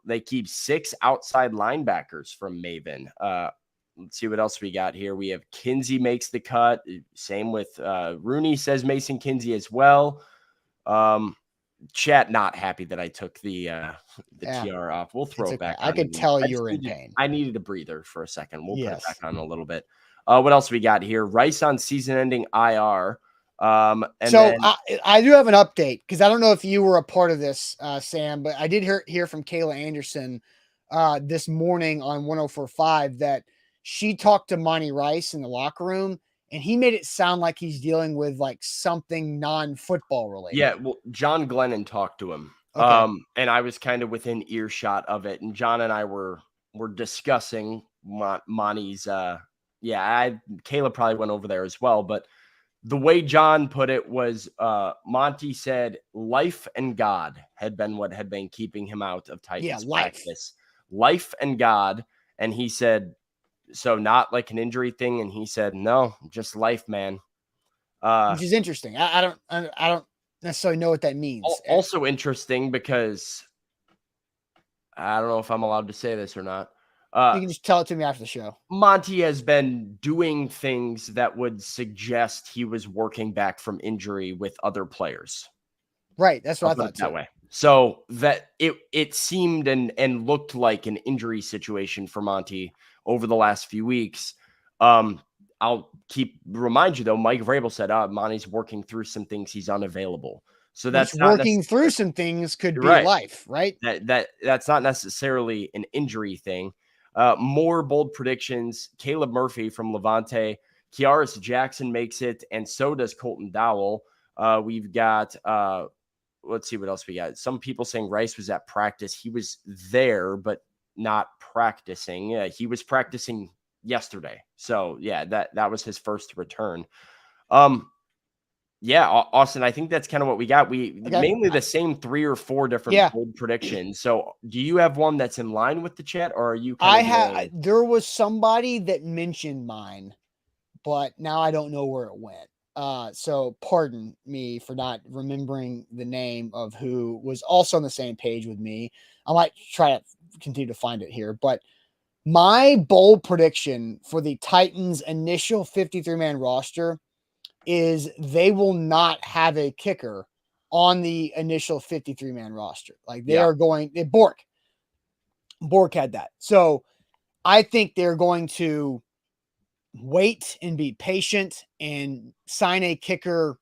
They keep 6 outside linebackers from Maven. Let's see what else we got here. We have Kinsey makes the cut. Same with Rooney says Mason Kinsey as well. Chat not happy that I took the TR off. We'll throw it back on. I could tell you were in pain. I needed a breather for a second. We'll put it back on a little bit. What else we got here? Rice on season-ending IR. I do have an update because I don't know if you were a part of this, Sam, but I did hear from Kayla Anderson this morning on 104.5 that she talked to Monty Rice in the locker room. And he made it sound like he's dealing with like something non-football related. Yeah, well, John Glennon talked to him. Okay. And I was kind of within earshot of it. And John and I were discussing Monty's Kayla probably went over there as well. But the way John put it was Monty said life and God had been what had been keeping him out of Titans practice. Life and God. And he said, so not like an injury thing. And he said, no, just life, man. Which is interesting. I don't necessarily know what that means. Also interesting because I don't know if I'm allowed to say this or not. You can just tell it to me after the show. Monty has been doing things that would suggest he was working back from injury with other players. Right. That's what I thought that way. So that it seemed and looked like an injury situation for Monty over the last few weeks. I'll remind you though, Mike Vrabel said, Monty's working through some things. He's unavailable. So that's working through some things could be life, right? That's not necessarily an injury thing. More bold predictions. Caleb Murphy from Levante, Kiaris Jackson makes it. And so does Colton Dowell. We've got, let's see what else we got. Some people saying Rice was at practice. He was there, but not practicing. He was practicing yesterday. So yeah, that was his first return. Austin, I think that's kind of what we got. Mainly the same 3 or 4 different bold predictions. So do you have one that's in line with the chat, or are you there was somebody that mentioned mine, but now I don't know where it went. So pardon me for not remembering the name of who was also on the same page with me. I might try to continue to find it here, but my bold prediction for the Titans initial 53-man roster is they will not have a kicker on the initial 53-man roster. Like they are going, Bork had that. So I think they're going to wait and be patient and sign a kicker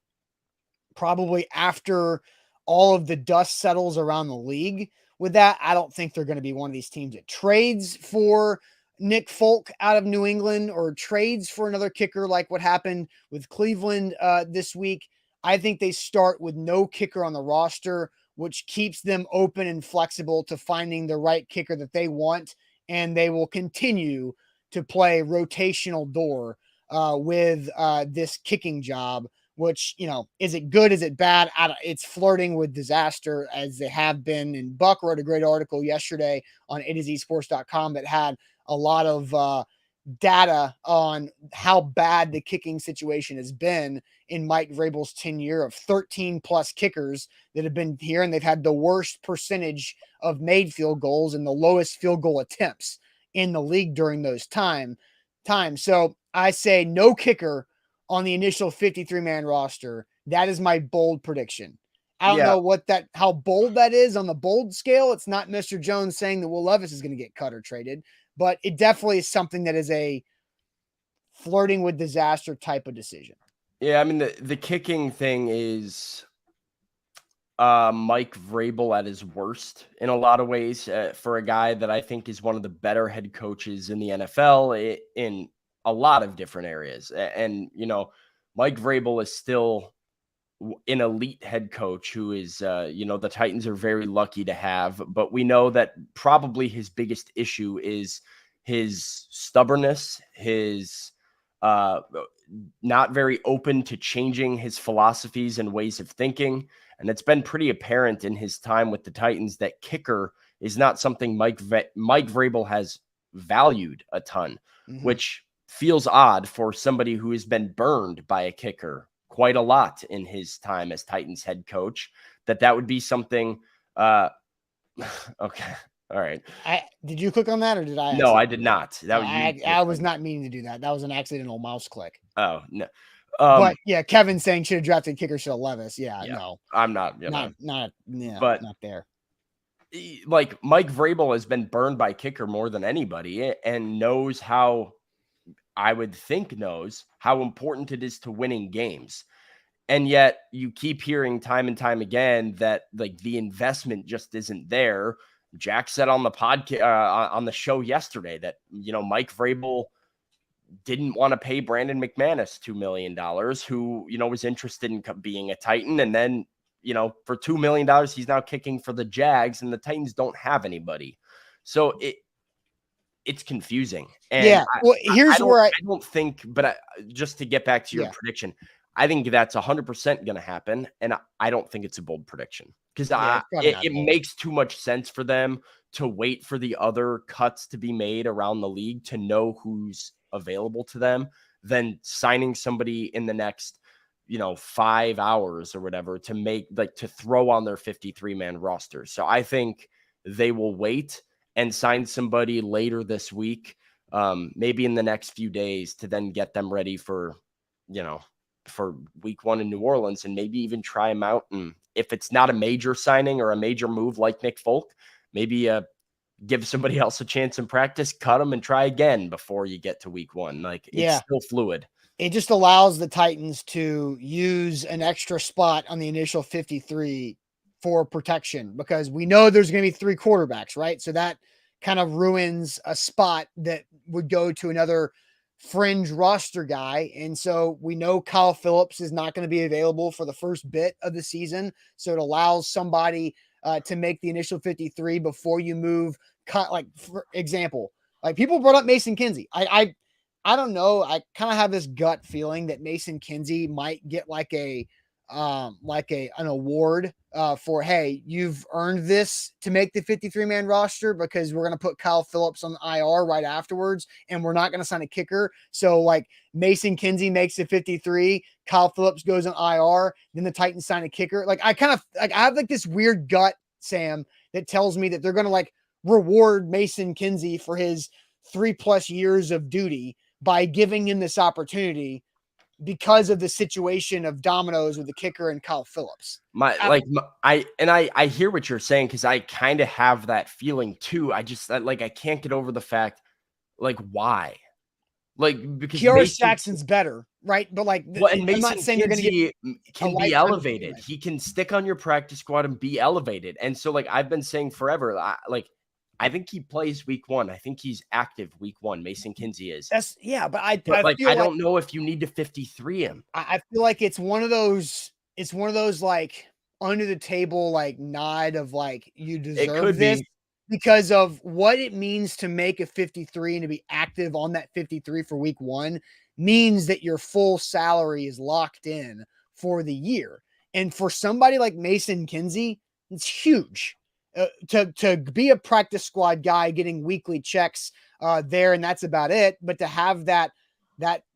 probably after all of the dust settles around the league. With that, I don't think they're going to be one of these teams that trades for Nick Folk out of New England or trades for another kicker like what happened with Cleveland this week. I think they start with no kicker on the roster, which keeps them open and flexible to finding the right kicker that they want, and they will continue to play rotational door with this kicking job which, is it good? Is it bad? It's flirting with disaster as they have been. And Buck wrote a great article yesterday on A2Zsports.com that had a lot of data on how bad the kicking situation has been in Mike Vrabel's tenure of 13 plus kickers that have been here. And they've had the worst percentage of made field goals and the lowest field goal attempts in the league during those time. So I say no kicker on the initial 53-man roster. That is my bold prediction. I don't know how bold that is on the bold scale. It's not Mr. Jones saying that Will Levis is going to get cut or traded, but it definitely is something that is a flirting with disaster type of decision. Yeah, I mean, the kicking thing is Mike Vrabel at his worst in a lot of ways for a guy that I think is one of the better head coaches in the NFL in a lot of different areas. And, Mike Vrabel is still an elite head coach who is, the Titans are very lucky to have, but we know that probably his biggest issue is his stubbornness, his not very open to changing his philosophies and ways of thinking. And it's been pretty apparent in his time with the Titans that kicker is not something Mike Vrabel has valued a ton, which feels odd for somebody who has been burned by a kicker quite a lot in his time as Titans head coach, that would be something. Okay. All right. Did you click on that or did I? No, I did not. I was not meaning to do that. That was an accidental mouse click. Oh, no. But yeah, Kevin saying should have drafted kicker, should have Levis. Yeah, no. I'm not. Not there. Like Mike Vrabel has been burned by kicker more than anybody and knows how important it is to winning games. And yet you keep hearing time and time again that like the investment just isn't there. Jack said on the podcast, on the show yesterday that, Mike Vrabel didn't want to pay Brandon McManus $2 million, who, was interested in being a Titan. And then, for $2 million, he's now kicking for the Jags and the Titans don't have anybody. So it's confusing. And yeah. Well, I don't think, but just to get back to your prediction, I think that's 100% going to happen. And I don't think it's a bold prediction because it makes too much sense for them to wait for the other cuts to be made around the league to know who's available to them than signing somebody in the next, 5 hours or whatever to throw on their 53-man roster. So I think they will wait and sign somebody later this week, maybe in the next few days to then get them ready for week 1 in New Orleans and maybe even try them out. And if it's not a major signing or a major move like Nick Folk, maybe give somebody else a chance in practice, cut them and try again before you get to week 1. Like it's still fluid. It just allows the Titans to use an extra spot on the initial 53 for protection because we know there's going to be 3 quarterbacks, right? So that kind of ruins a spot that would go to another fringe roster guy. And so we know Kyle Phillips is not going to be available for the first bit of the season. So it allows somebody to make the initial 53 before you move. Like, for example, like people brought up Mason Kinsey. I don't know. I kind of have this gut feeling that Mason Kinsey might get an award for, hey, you've earned this to make the 53-man roster because we're going to put Kyle Phillips on IR right afterwards and we're not going to sign a kicker. So like Mason Kinsey makes the 53, Kyle Phillips goes on IR, then the Titans sign a kicker. Like I have like this weird gut, Sam, that tells me that they're going to like reward Mason Kinsey for his 3+ years of duty by giving him this opportunity because of the situation of dominoes with the kicker and Kyle Phillips. I hear what you're saying because I kind of have that feeling too. I can't get over the fact, like, why? Like, because Kiara Jackson's better, right? But like, and Mason, I'm not saying you're going to can be elevated. He can stick on your practice squad and be elevated. And so, like, I've been saying forever, I think he plays week 1. I think he's active week 1. Mason Kinsey is. But I don't know if you need to 53 him. I feel like it's one of those like under the table, like nod of like, you deserve this because of what it means to make a 53 and to be active on that 53 for week 1 means that your full salary is locked in for the year. And for somebody like Mason Kinsey, it's huge to be a practice squad guy getting weekly checks there, and that's about it. But to have that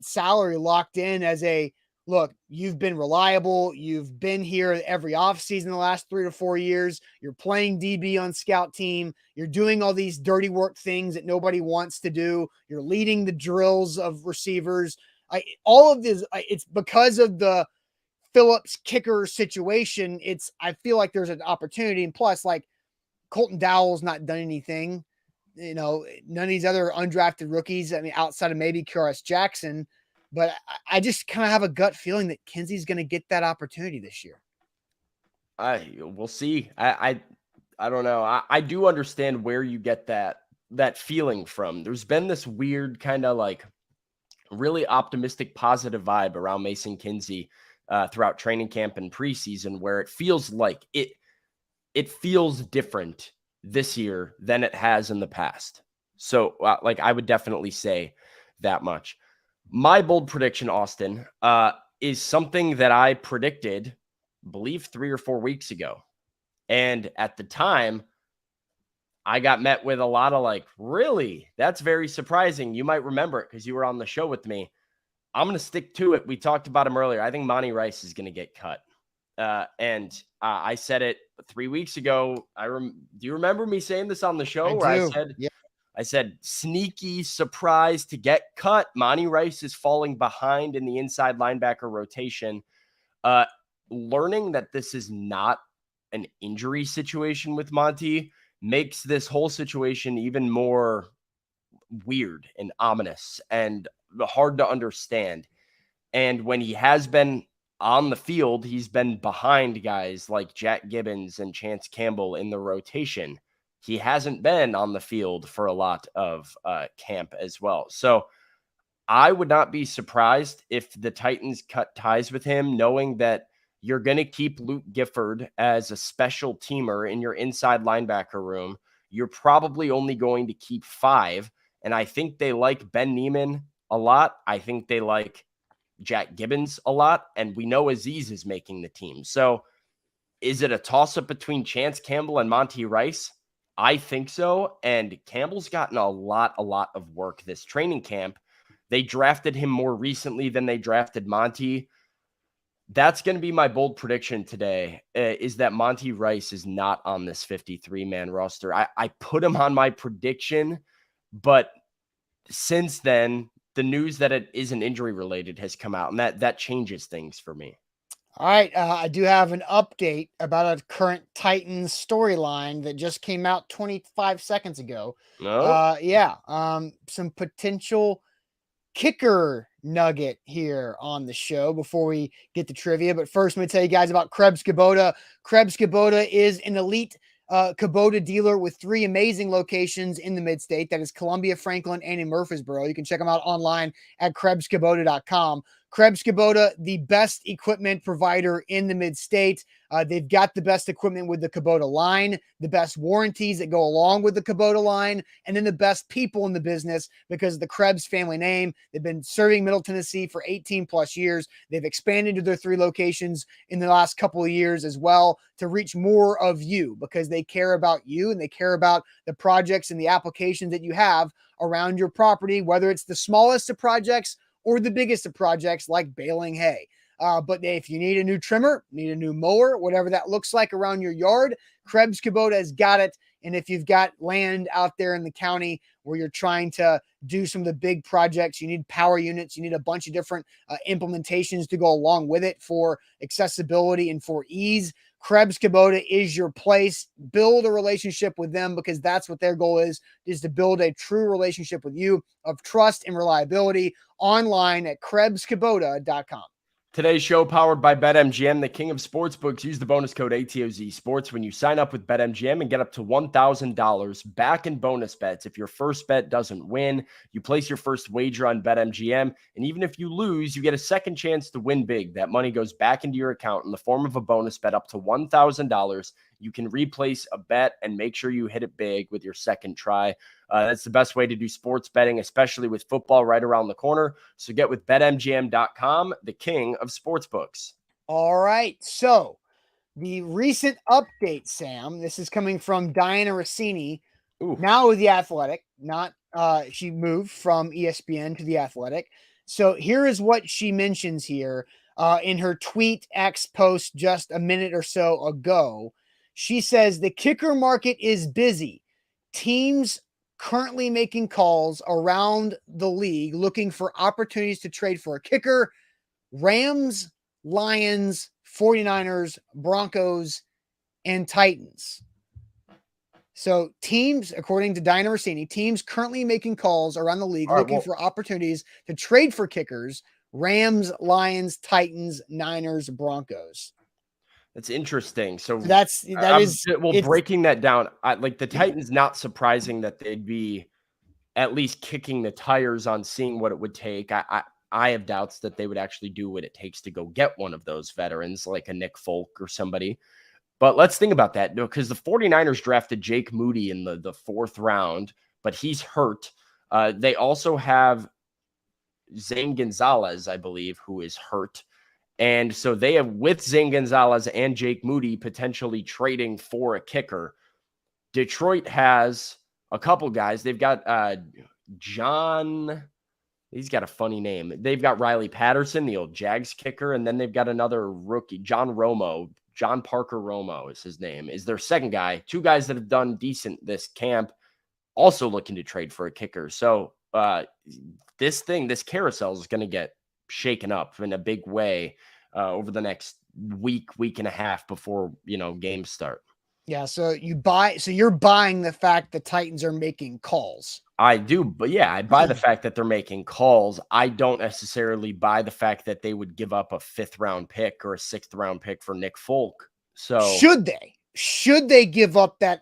salary locked in as a look, you've been reliable. You've been here every offseason the last 3 to 4 years. You're playing DB on scout team. You're doing all these dirty work things that nobody wants to do. You're leading the drills of receivers. All of this, it's because of the Phillips kicker situation. I feel like there's an opportunity. And plus, like, Colton Dowell's not done anything. None of these other undrafted rookies, I mean, outside of maybe Kyrus Jackson. But I just kind of have a gut feeling that Kinsey's going to get that opportunity this year. We'll see. I don't know. I do understand where you get that feeling from. There's been this weird kind of like really optimistic, positive vibe around Mason Kinsey throughout training camp and preseason, where it feels like it feels different this year than it has in the past. So like I would definitely say that much. My bold prediction, Austin, is something that I predicted, I believe 3 or 4 weeks ago. And at the time, I got met with a lot of like, really? That's very surprising. You might remember it because you were on the show with me. I'm going to stick to it. We talked about him earlier. I think Monty Rice is going to get cut. And I said it 3 weeks ago. Do you remember me saying this on the show? I said, sneaky surprise to get cut. Monty Rice is falling behind in the inside linebacker rotation. Learning that this is not an injury situation with Monty makes this whole situation even more weird and ominous and hard to understand. And when he has been on the field, he's been behind guys like Jack Gibbons and Chance Campbell in the rotation. He hasn't been on the field for a lot of camp as well. So I would not be surprised if the Titans cut ties with him, knowing that you're going to keep Luke Gifford as a special teamer in your inside linebacker room. You're probably only going to keep 5. And I think they like Ben Neiman a lot. I think they like Jack Gibbons a lot. And we know Aziz is making the team. So is it a toss-up between Chance Campbell and Monty Rice? I think so. And Campbell's gotten a lot of work this training camp. They drafted him more recently than they drafted Monty. That's going to be my bold prediction today, is that Monty Rice is not on this 53-man roster. I put him on my prediction, but since then, the news that it isn't injury related has come out, and that changes things for me. All right. I do have an update about a current Titans storyline that just came out 25 seconds ago. Some potential kicker nugget here on the show before we get to trivia. But first, I'm going to tell you guys about Krebs Kubota. Krebs Kubota is an elite Kubota dealer with 3 amazing locations in the mid-state. That is Columbia, Franklin, and in Murfreesboro. You can check them out online at KrebsKubota.com. Krebs Kubota, the best equipment provider in the mid-state. They've got the best equipment with the Kubota line, the best warranties that go along with the Kubota line, and then the best people in the business because of the Krebs family name. They've been serving Middle Tennessee for 18 plus years. They've expanded to their 3 locations in the last couple of years as well to reach more of you because they care about you and they care about the projects and the applications that you have around your property, whether it's the smallest of projects or the biggest of projects like baling hay. But if you need a new trimmer, need a new mower, whatever that looks like around your yard, Krebs Kubota has got it. And if you've got land out there in the county where you're trying to do some of the big projects, you need power units, you need a bunch of different implementations to go along with it for accessibility and for ease, Krebs Kubota is your place. Build a relationship with them because that's what their goal is to build a true relationship with you of trust and reliability online at KrebsKubota.com. Today's show powered by BetMGM, the king of sportsbooks. Use the bonus code ATOZ Sports when you sign up with BetMGM and get up to $1,000 back in bonus bets. If your first bet doesn't win, you place your first wager on BetMGM. And even if you lose, you get a second chance to win big. That money goes back into your account in the form of a bonus bet up to $1,000. You can replace a bet and make sure you hit it big with your second try. That's the best way to do sports betting, especially with football right around the corner. So get with BetMGM.com, the king of sportsbooks. All right. So the recent update, Sam, this is coming from Diana Rossini, Ooh. now with The Athletic, not she moved from ESPN to The Athletic. So here is what she mentions here in her tweet X post just a minute or so ago. She says the kicker market is busy. Teams currently making calls around the league looking for opportunities to trade for a kicker. Rams, Lions, 49ers, Broncos, and Titans. So teams, according to Diana Rossini, teams currently making calls around the league looking for opportunities to trade for kickers. Rams, Lions, Titans, Niners, Broncos. That's interesting. So breaking that down, like the Titans, not surprising that they'd be at least kicking the tires on seeing what it would take. I have doubts that they would actually do what it takes to go get one of those veterans like a Nick Folk or somebody. But let's think about that, because the 49ers drafted Jake Moody in the 4th round, but he's hurt. They also have Zane Gonzalez, I believe, who is hurt. And so they have, with Zane Gonzalez and Jake Moody, potentially trading for a kicker. Detroit has a couple guys. They've got John. He's got a funny name. They've got Riley Patterson, the old Jags kicker, and then they've got another rookie, John Romo. John Parker Romo is his name, is their second guy. 2 guys that have done decent this camp, also looking to trade for a kicker. So this carousel is going to get shaken up in a big way over the next week and a half before, games start. Yeah, so you're buying the fact the Titans are making calls. I do, but yeah, I buy the fact that they're making calls. I don't necessarily buy the fact that they would give up a 5th round pick or a 6th round pick for Nick Folk. So should they give up that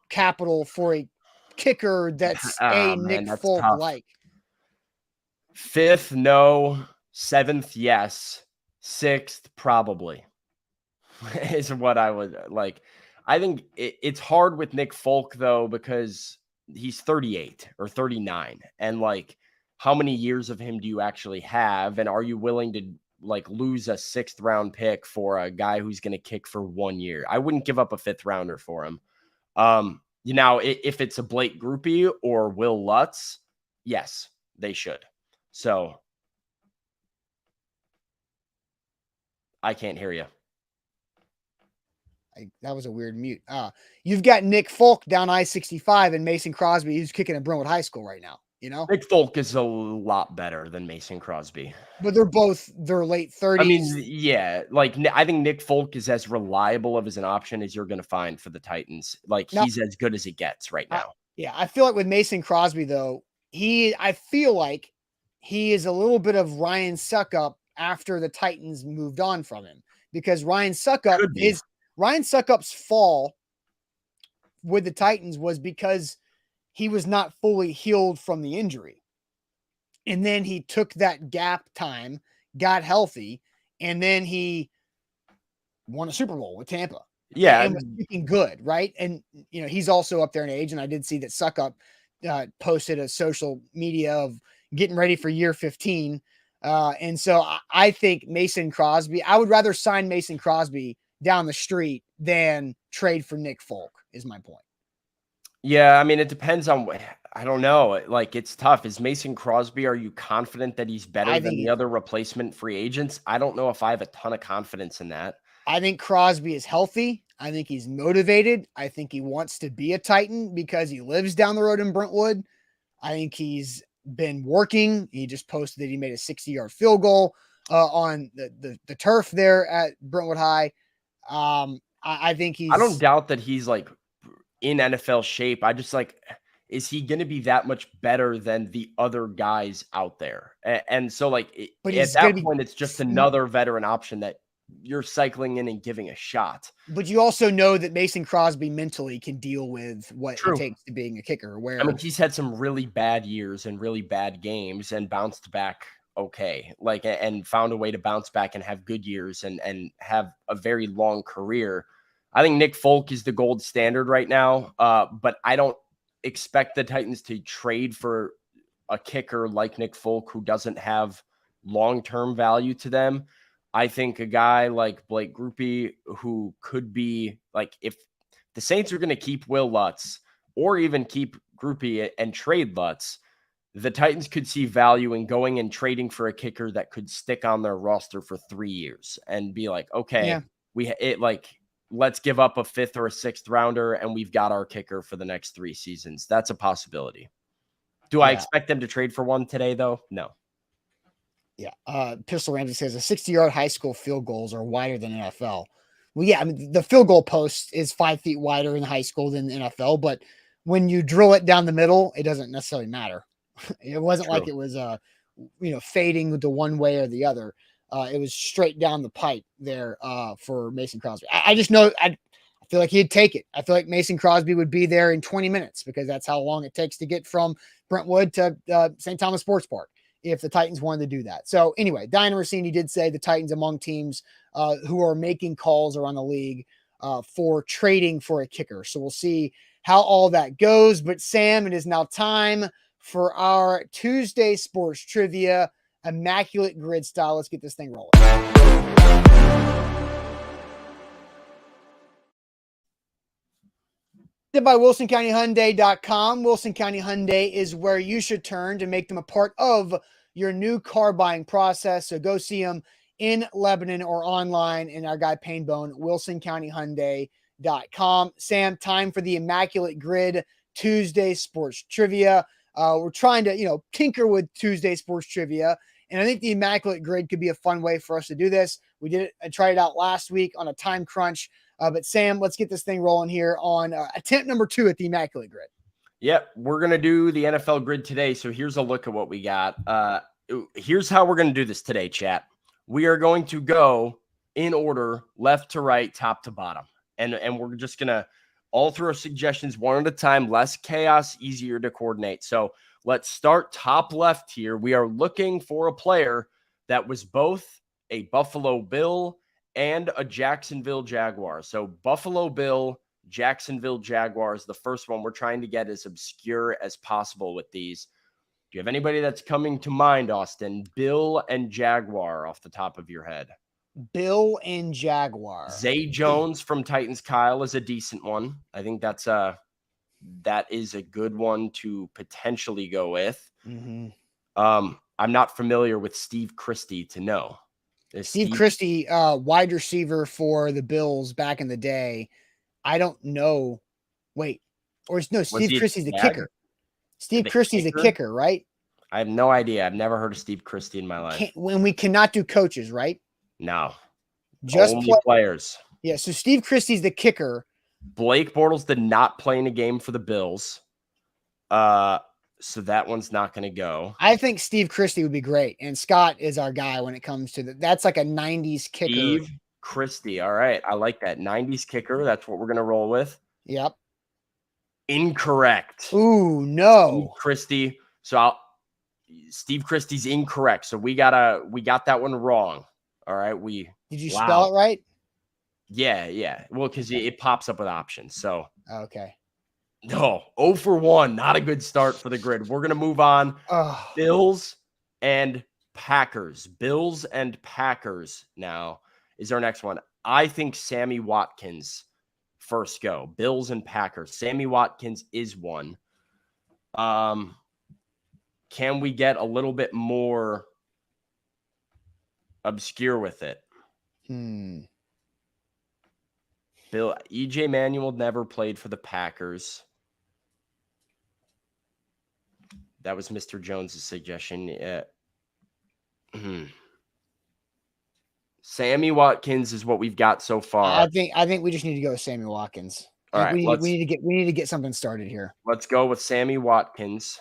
capital for a kicker that's Nick Folk tough. like? 5th, no. 7th, yes. 6th, probably. Is what I would like. I think it's hard with Nick Folk, though, because he's 38 or 39. And like, how many years of him do you actually have? And are you willing to like lose a 6th round pick for a guy who's going to kick for 1 year? I wouldn't give up a 5th rounder for him. If it's a Blake Groupie or Will Lutz, yes, they should. So I can't hear you. That was a weird mute. You've got Nick Folk down I-65 and Mason Crosby, who's kicking at Brentwood High School right now. Nick Folk is a lot better than Mason Crosby. But they're both their late 30s. I mean, yeah. Like, I think Nick Folk is as reliable as an option as you're going to find for the Titans. Like, he's as good as it gets right now. I feel like with Mason Crosby, though, I feel like he is a little bit of Ryan Suckup after the Titans moved on from him. Because Ryan Suckup's fall with the Titans was because he was not fully healed from the injury. And then he took that gap time, got healthy, and then he won a Super Bowl with Tampa. Yeah. And was looking good, right? And, he's also up there in age, and I did see that Suckup posted a social media of getting ready for year 15. And so I think Mason Crosby, I would rather sign Mason Crosby down the street than trade for Nick Folk, is my point. Yeah, I mean, it depends on I don't know. Like, it's tough. Is Mason Crosby, are you confident that he's better than the other replacement free agents? I don't know if I have a ton of confidence in that. I think Crosby is healthy. I think he's motivated. I think he wants to be a Titan because he lives down the road in Brentwood. I think he's been working. He just posted that he made a 60-yard field goal on the turf there at Brentwood High. I think I don't doubt that he's like in NFL shape. I just like, is he going to be that much better than the other guys out there? And so like at that point, it's just another veteran option that you're cycling in and giving a shot. But you also know that Mason Crosby mentally can deal with what it takes to being a kicker. Where I mean, he's had some really bad years and really bad games and bounced back okay, like, and found a way to bounce back and have good years and have a very long career. I think Nick Folk is the gold standard right now, but I don't expect the Titans to trade for a kicker like Nick Folk who doesn't have long-term value to them. I think a guy like Blake Grupe, who could be like, if the Saints are going to keep Will Lutz or even keep Grupe and trade Lutz, the Titans could see value in going and trading for a kicker that could stick on their roster for 3 years and be like, okay, let's give up a 5th or a 6th rounder and we've got our kicker for the next 3 seasons. That's a possibility. Do I expect them to trade for one today though? No. Yeah. Pistol Ramsey says a 60-yard high school field goals are wider than NFL. Well, yeah, I mean, the field goal post is 5 feet wider in high school than the NFL, but when you drill it down the middle, it doesn't necessarily matter. It wasn't like it was, fading to one way or the other. It was straight down the pipe there for Mason Crosby. I just know I feel like he'd take it. I feel like Mason Crosby would be there in 20 minutes because that's how long it takes to get from Brentwood to St. Thomas Sports Park if the Titans wanted to do that. So anyway, Diana Rossini did say the Titans among teams who are making calls around the league for trading for a kicker. So we'll see how all that goes. But Sam, it is now time for our Tuesday sports trivia, immaculate grid style. Let's get this thing rolling. By WilsonCountyHyundai.com. Wilson County Hyundai is where you should turn to make them a part of your new car buying process. So go see them in Lebanon or online. And our guy Painbone, WilsonCountyHyundai.com. Sam, time for the immaculate grid Tuesday sports trivia. We're trying to, tinker with Tuesday sports trivia. And I think the immaculate grid could be a fun way for us to do this. We did it. I tried it out last week on a time crunch. But Sam, let's get this thing rolling here on attempt number 2 at the immaculate grid. Yep, we're going to do the NFL grid today. So here's a look at what we got. Here's how we're going to do this today, chat. We are going to go in order, left to right, top to bottom. And we're just going to all throw suggestions one at a time, less chaos, easier to coordinate. So let's start top left here. We are looking for a player that was both a Buffalo Bill and a Jacksonville Jaguar. So Buffalo Bill, Jacksonville Jaguars, the first one we're trying to get as obscure as possible with these. Do you have anybody that's coming to mind, Austin? Bill and Jaguar off the top of your head. Bill and Jaguar. Zay Jones from Titans Kyle is a decent one. I think that is a good one to potentially go with. Mm-hmm. I'm not familiar with Steve Christie to know. Steve Christie, wide receiver for the Bills back in the day. I don't know. Wait, Steve Christie's the kicker. Steve Christie's the kicker, right? I have no idea. I've never heard of Steve Christie in my life. When we cannot do coaches, right? No, just only players. Yeah. So Steve Christie's the kicker. Blake Bortles did not play in a game for the Bills. So that one's not going to go. I think Steve Christie would be great. And Scott is our guy when it comes to that. That's like a 90s kicker. Steve Christie. All right. I like that. 90s kicker. That's what we're going to roll with. Yep. Incorrect. Ooh, no. Steve Christie. Steve Christie's incorrect. So we got that one wrong. All right. Did you spell it right? Yeah. Well, because it pops up with options. So okay. No, 0 for 1. Not a good start for the grid. We're going to move on. Bills and Packers. Bills and Packers now is our next one. I think Sammy Watkins first go. Bills and Packers. Sammy Watkins is one. Can we get a little bit more obscure with it? Bill, EJ Manuel never played for the Packers. That was Mr. Jones's suggestion. Sammy Watkins is what we've got so far. I think we just need to go with Sammy Watkins. All right, we need to get something started here. Let's go with Sammy Watkins.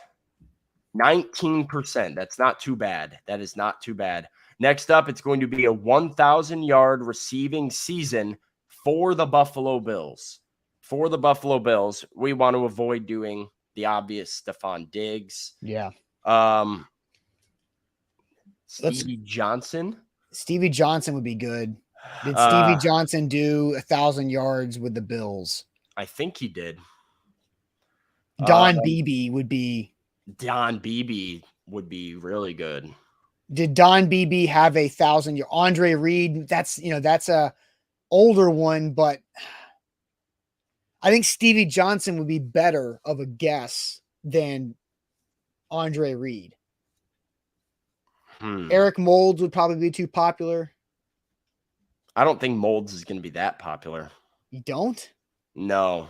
19%. That's not too bad. That is not too bad. Next up, it's going to be a 1,000-yard receiving season for the Buffalo Bills. For the Buffalo Bills, we want to avoid doing the obvious Stephon Diggs. Yeah. Stevie Johnson. Stevie Johnson would be good. Did Stevie Johnson do 1,000 yards with the Bills? I think he did. Don Beebe would be. Don Beebe would be really good. Did Don BB have 1,000-year? Andre Reed, that's a older one, but I think Stevie Johnson would be better of a guess than Andre Reed. Eric Moulds would probably be too popular. I don't think Moulds is going to be that popular. You don't? No.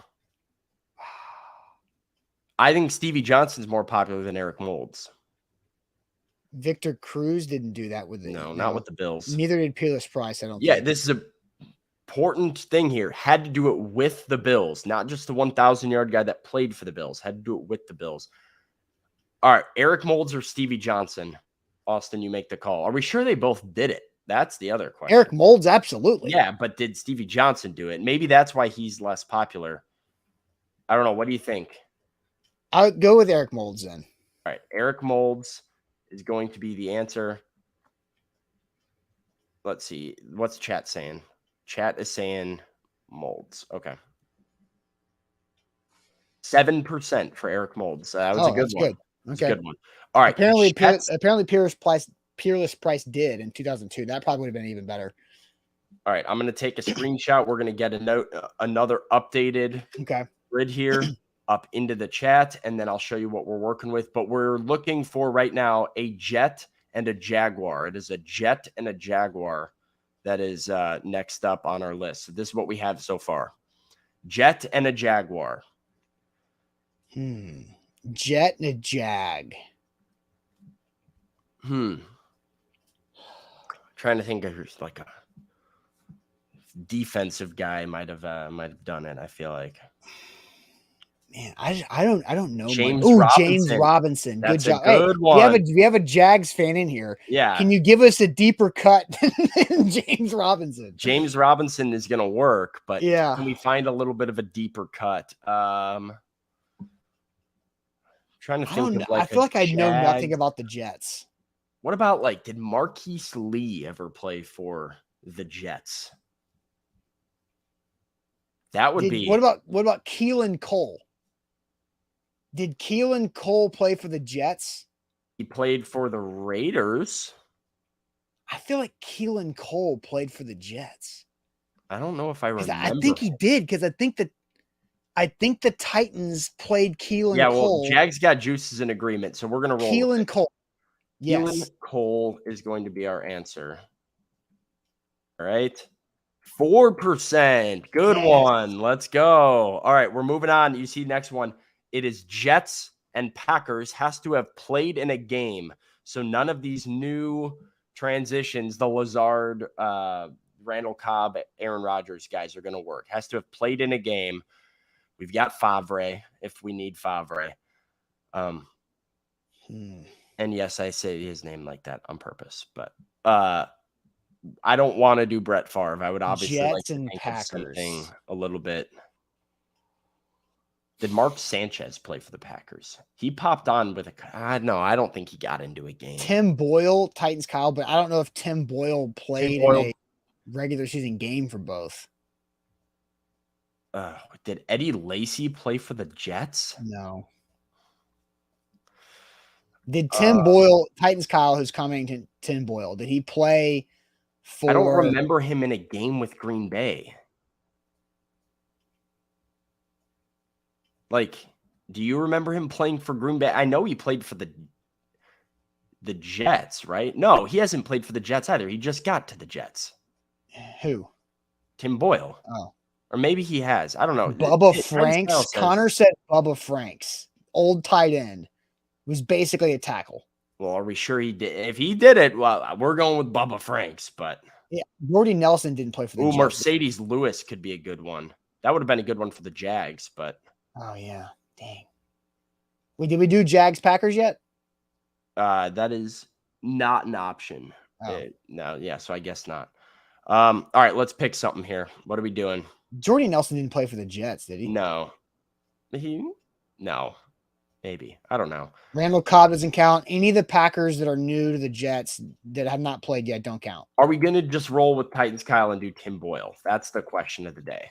I think Stevie Johnson's more popular than Eric Moulds. Victor Cruz didn't do that with it. No, not with the Bills. Neither did Peerless Price, I don't Yeah, think. this is a important thing here. Had to do it with the Bills, not just the 1,000-yard guy that played for the Bills. Had to do it with the Bills. All right, Eric Moulds or Stevie Johnson? Austin, you make the call. Are we sure they both did it? That's the other question. Eric Moulds, absolutely. Yeah, but did Stevie Johnson do it? Maybe that's why he's less popular. I don't know. What do you think? I'll go with Eric Moulds then. All right, Eric Moulds is going to be the answer. Let's see. What's chat saying? Chat is saying Moulds. Okay. 7% for Eric Moulds. That was a good one. Good. That's Okay. a good one. All right. Apparently Peerless Price did in 2002. That probably would have been even better. All right. I'm going to take a screenshot. We're going to get another updated grid here up into the chat, and then I'll show you what we're working with. But we're looking for right now a Jet and a Jaguar. It is a Jet and a Jaguar that is next up on our list. So this is what we have so far. Jet and a Jaguar. Jet and a Jag. Trying to think of like a defensive guy might have done it. I feel like. Man, I don't know. James Robinson. That's Good job. A good one. We have a Jags fan in here. Yeah. Can you give us a deeper cut than James Robinson? James Robinson is going to work, but yeah, can we find a little bit of a deeper cut? Trying to think of like I feel like I know nothing about the Jets. What about like did Marquise Lee ever play for the Jets? That would be. What about Keelan Cole? Did Keelan Cole play for the Jets? He played for the Raiders. I feel like Keelan Cole played for the Jets. I don't know if I remember. I think he did because I think the Titans played Keelan Cole. Well, Jags got juices in agreement, so we're gonna roll. Keelan Cole. Yes. Keelan Cole is going to be our answer. All right. 4%. Good one. Let's go. All right, we're moving on. You see next one. It is Jets and Packers. Has to have played in a game. So none of these new transitions, the Lazard, Randall Cobb, Aaron Rodgers guys are going to work. Has to have played in a game. We've got Favre if we need Favre. And yes, I say his name like that on purpose, but I don't want to do Brett Favre. I would obviously Jets like to and think Packers. of something a little bit. Did Mark Sanchez play for the Packers? He popped on with no, I don't think he got into a game. Tim Boyle, Titans Kyle, but I don't know if Tim Boyle played in a regular season game for both. Did Eddie Lacy play for the Jets? No. Did Tim Boyle, Titans Kyle, who's commenting to Tim Boyle, did he play for? I don't remember him in a game with Green Bay. Like, do you remember him playing for Green Bay? I know he played for the Jets, right? No, he hasn't played for the Jets either. He just got to the Jets. Who? Tim Boyle. Oh. Or maybe he has. I don't know. Bubba Franks. Connor said Bubba Franks, old tight end, was basically a tackle. Well, are we sure he did? If he did it, well, we're going with Bubba Franks, but yeah, Jordy Nelson didn't play for the Jets. Mercedes Lewis could be a good one. That would have been a good one for the Jags, but oh yeah, dang. Did we do Jags Packers yet? That is not an option. Oh. No, yeah, so I guess not. All right, let's pick something here. What are we doing? Jordy Nelson didn't play for the Jets, did he? No. No. Maybe. I don't know. Randall Cobb doesn't count. Any of the Packers that are new to the Jets that have not played yet don't count. Are we going to just roll with Titans Kyle and do Tim Boyle? That's the question of the day.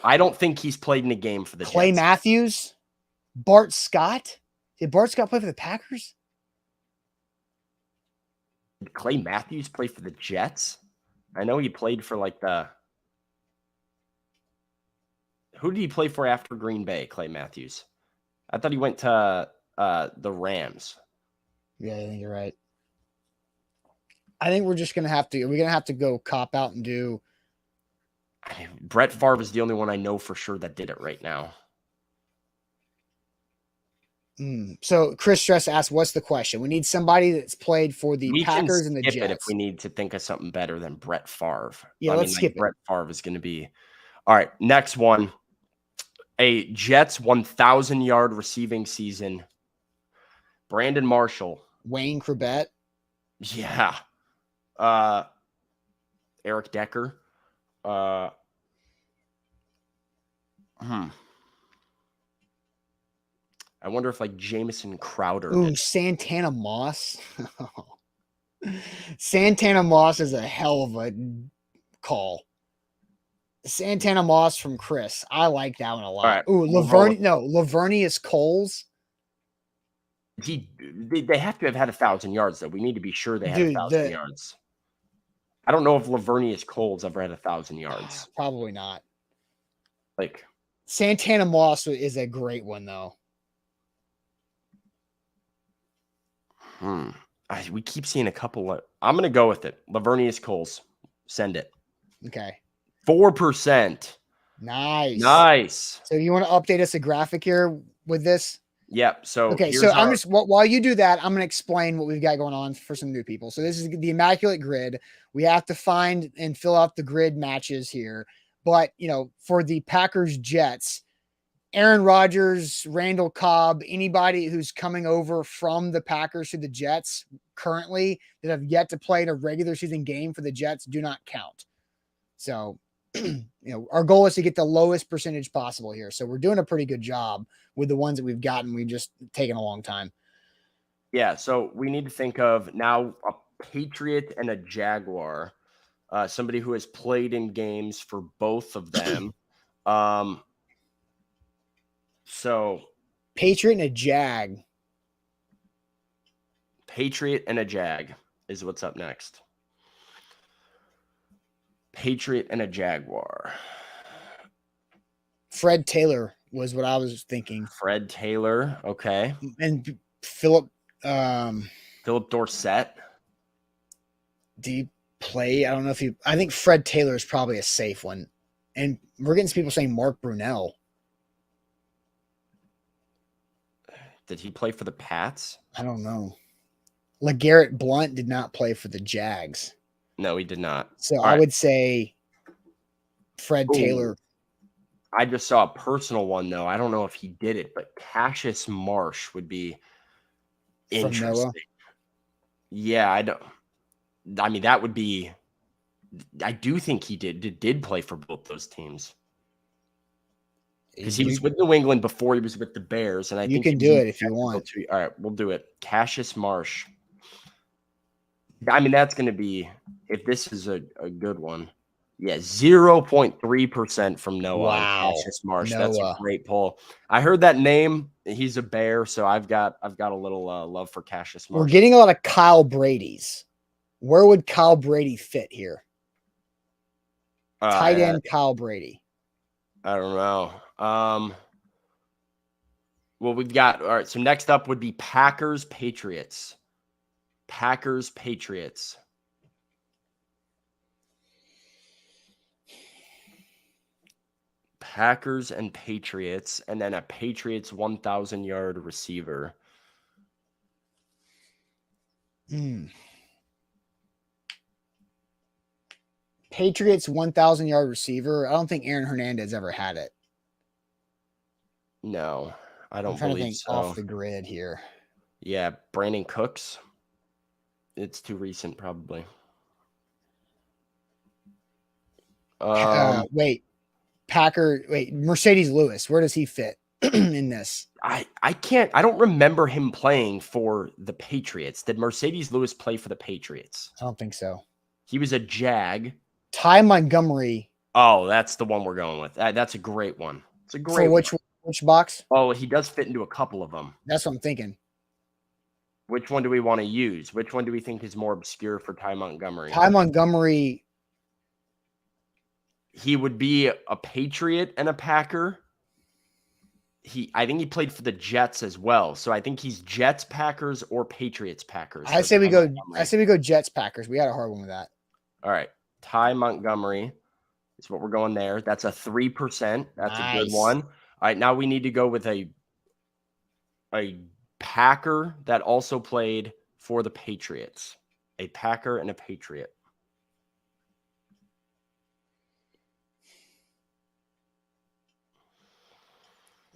I don't think he's played in a game for the Clay Jets. Matthews, Bart Scott. Did Bart Scott play for the Packers? Did Clay Matthews play for the Jets? I know he played for like the. Who did he play for after Green Bay? Clay Matthews. I thought he went to the Rams. Yeah, I think you're right. I think we're just gonna have to. We're gonna have to go cop out and do. I mean, Brett Favre is the only one I know for sure that did it right now. So Chris Stress asked, "What's the question? We need somebody that's played for the We Packers can and the skip Jets." it if we need to think of something better than Brett Favre. Yeah, let's skip it. Brett Favre is going to be. All right, next one. A Jets 1,000-yard receiving season. Brandon Marshall. Wayne Corbett. Yeah. Eric Decker. I wonder if like Jamison Crowder. Ooh, Santana Moss. Santana Moss is a hell of a call. Santana Moss from Chris. I like that one a lot. Right, Ooh, Lavernius Coles. They have to have had 1,000 yards, though. We need to be sure they had 1,000 yards. I don't know if Lavernius Coles ever had 1,000 yards. Probably not. Like Santana Moss is a great one, though. We keep seeing a couple. I'm going to go with it. Lavernius Coles. Send it. Okay. 4%. Nice. So you want to update us a graphic here with this? Yep. So okay. So I'm just while you do that, I'm going to explain what we've got going on for some new people. So this is the Immaculate Grid. We have to find and fill out the grid matches here. But for the Packers Jets, Aaron Rodgers, Randall Cobb, anybody who's coming over from the Packers to the Jets currently that have yet to play in a regular season game for the Jets do not count. So, our goal is to get the lowest percentage possible here. So we're doing a pretty good job with the ones that we've gotten. We've just taken a long time. Yeah. So we need to think of now a Patriot and a Jaguar, somebody who has played in games for both of them. So Patriot and a Jag. Patriot and a Jag is what's up next. Patriot and a Jaguar. Fred Taylor was what I was thinking. Fred Taylor. Okay. And Philip Dorsett. Do you play? I don't know if I think Fred Taylor is probably a safe one. And we're getting some people saying Mark Brunell. Did he play for the Pats? I don't know. LeGarrette Blount did not play for the Jags. No, he did not. So I would say Fred Taylor. I just saw a personal one, though. I don't know if he did it, but Cassius Marsh would be interesting. Yeah, I mean, that would be. I do think he did play for both those teams. Because he was with New England before he was with the Bears, and you can do it if you want. All right, we'll do it. Cassius Marsh. I mean, that's going to be, if this is a good one. Yeah, 0.3% from Noah. Wow. Cassius Marsh. Noah. That's a great poll. I heard that name. He's a Bear, so I've got a little love for Cassius Marsh. We're getting a lot of Kyle Brady's. Where would Kyle Brady fit here? Tight end Kyle Brady. I don't know. Well, we've got, all right. So next up would be Packers Patriots. Packers Patriots. Packers and Patriots, and then a Patriots 1,000-yard receiver. Patriots 1,000-yard receiver. I don't think Aaron Hernandez ever had it. No, I don't trying believe to think so. off the grid here. Yeah, Brandon Cooks. It's too recent, probably. Mercedes Lewis. Where does he fit in this? I don't remember him playing for the Patriots. Did Mercedes Lewis play for the Patriots? I don't think so. He was a Jag. Ty Montgomery. Oh, that's the one we're going with. That's a great one. It's a great which box? Oh, he does fit into a couple of them. That's what I'm thinking. Which one do we want to use? Which one do we think is more obscure for Ty Montgomery? Ty Montgomery. He would be a Patriot and a Packer. I think he played for the Jets as well. So I think he's Jets, Packers, or Patriots, Packers. I So say we Ty go. Montgomery. I say we go Jets, Packers. We had a hard one with that. All right. Ty Montgomery is what we're going there. That's a 3%. That's a good Nice. one. All right. Now we need to go with a Packer that also played for the Patriots. A Packer and a Patriot.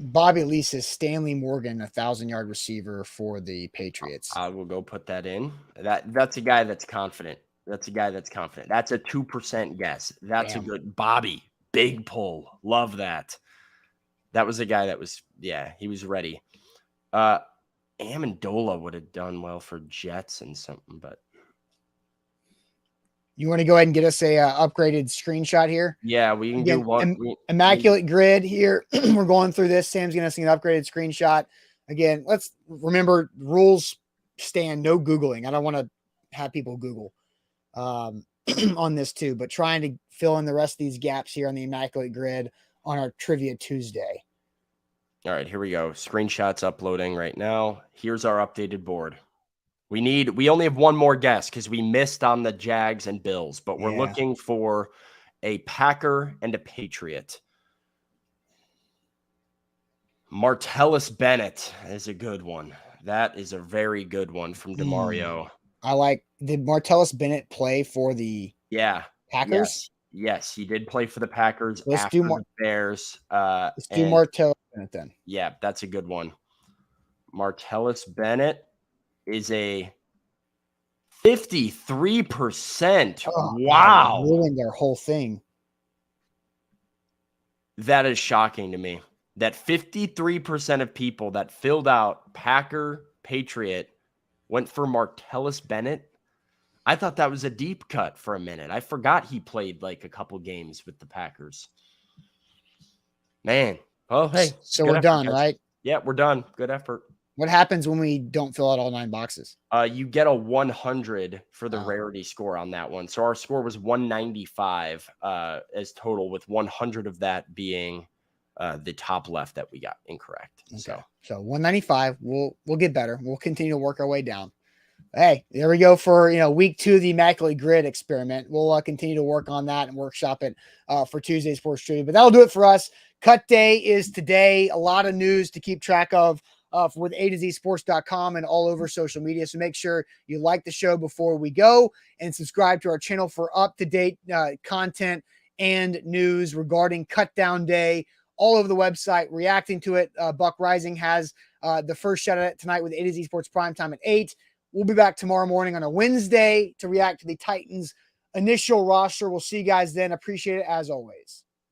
Bobby Lee says Stanley Morgan, 1,000-yard receiver for the Patriots. I will go put that in. That's a guy that's confident. That's a That's a 2% guess. That's Damn. a good Bobby. Big pull. Love that. That was a guy that was, he was ready. Amendola would have done well for Jets and something, but You want to go ahead and get us a upgraded screenshot here? yeah, we can Again, do one. Immaculate grid here. We're going through this. Sam's going to see an upgraded screenshot. Again, let's remember rules stand no Googling. I don't want to have people Google on this too, but trying to fill in the rest of these gaps here on the Immaculate grid on our Trivia Tuesday. All right, here we go. Screenshots uploading right now. Here's our updated board. We only have one more guess because we missed on the Jags and Bills, but we're looking for a Packer and a Patriot. Martellus Bennett is a good one. That is a very good one from DeMario. I like, did Martellus Bennett play for the Packers? Yes, he did play for the Packers Let's after do the Bears. Let's do Martellus Bennett then. Yeah, that's a good one. Martellus Bennett is a 53%. Oh, wow. Ruined their whole thing. That is shocking to me. That 53% of people that filled out Packer, Patriot went for Martellus Bennett. I thought that was a deep cut for a minute. I forgot he played like a couple games with the Packers. Man. Oh, hey. So we're done, right? Yeah, we're done. Good effort. What happens when we don't fill out all 9 boxes? You get a 100 for the rarity score on that one. So our score was 195 as total, with 100 of that being the top left that we got incorrect. Okay. So 195. We'll get better. We'll continue to work our way down. Hey, there we go for week 2 of the Immaculate Grid experiment. We'll continue to work on that and workshop it for Tuesday Sports Trivia. But that'll do it for us. Cut day is today. A lot of news to keep track of with A2ZSports.com and all over social media. So make sure you like the show before we go and subscribe to our channel for up-to-date content and news regarding Cut Down Day all over the website, reacting to it. Buck Rising has the first shot at it tonight with A2Z Sports Primetime at 8. We'll be back tomorrow morning on a Wednesday to react to the Titans' initial roster. We'll see you guys then. Appreciate it as always.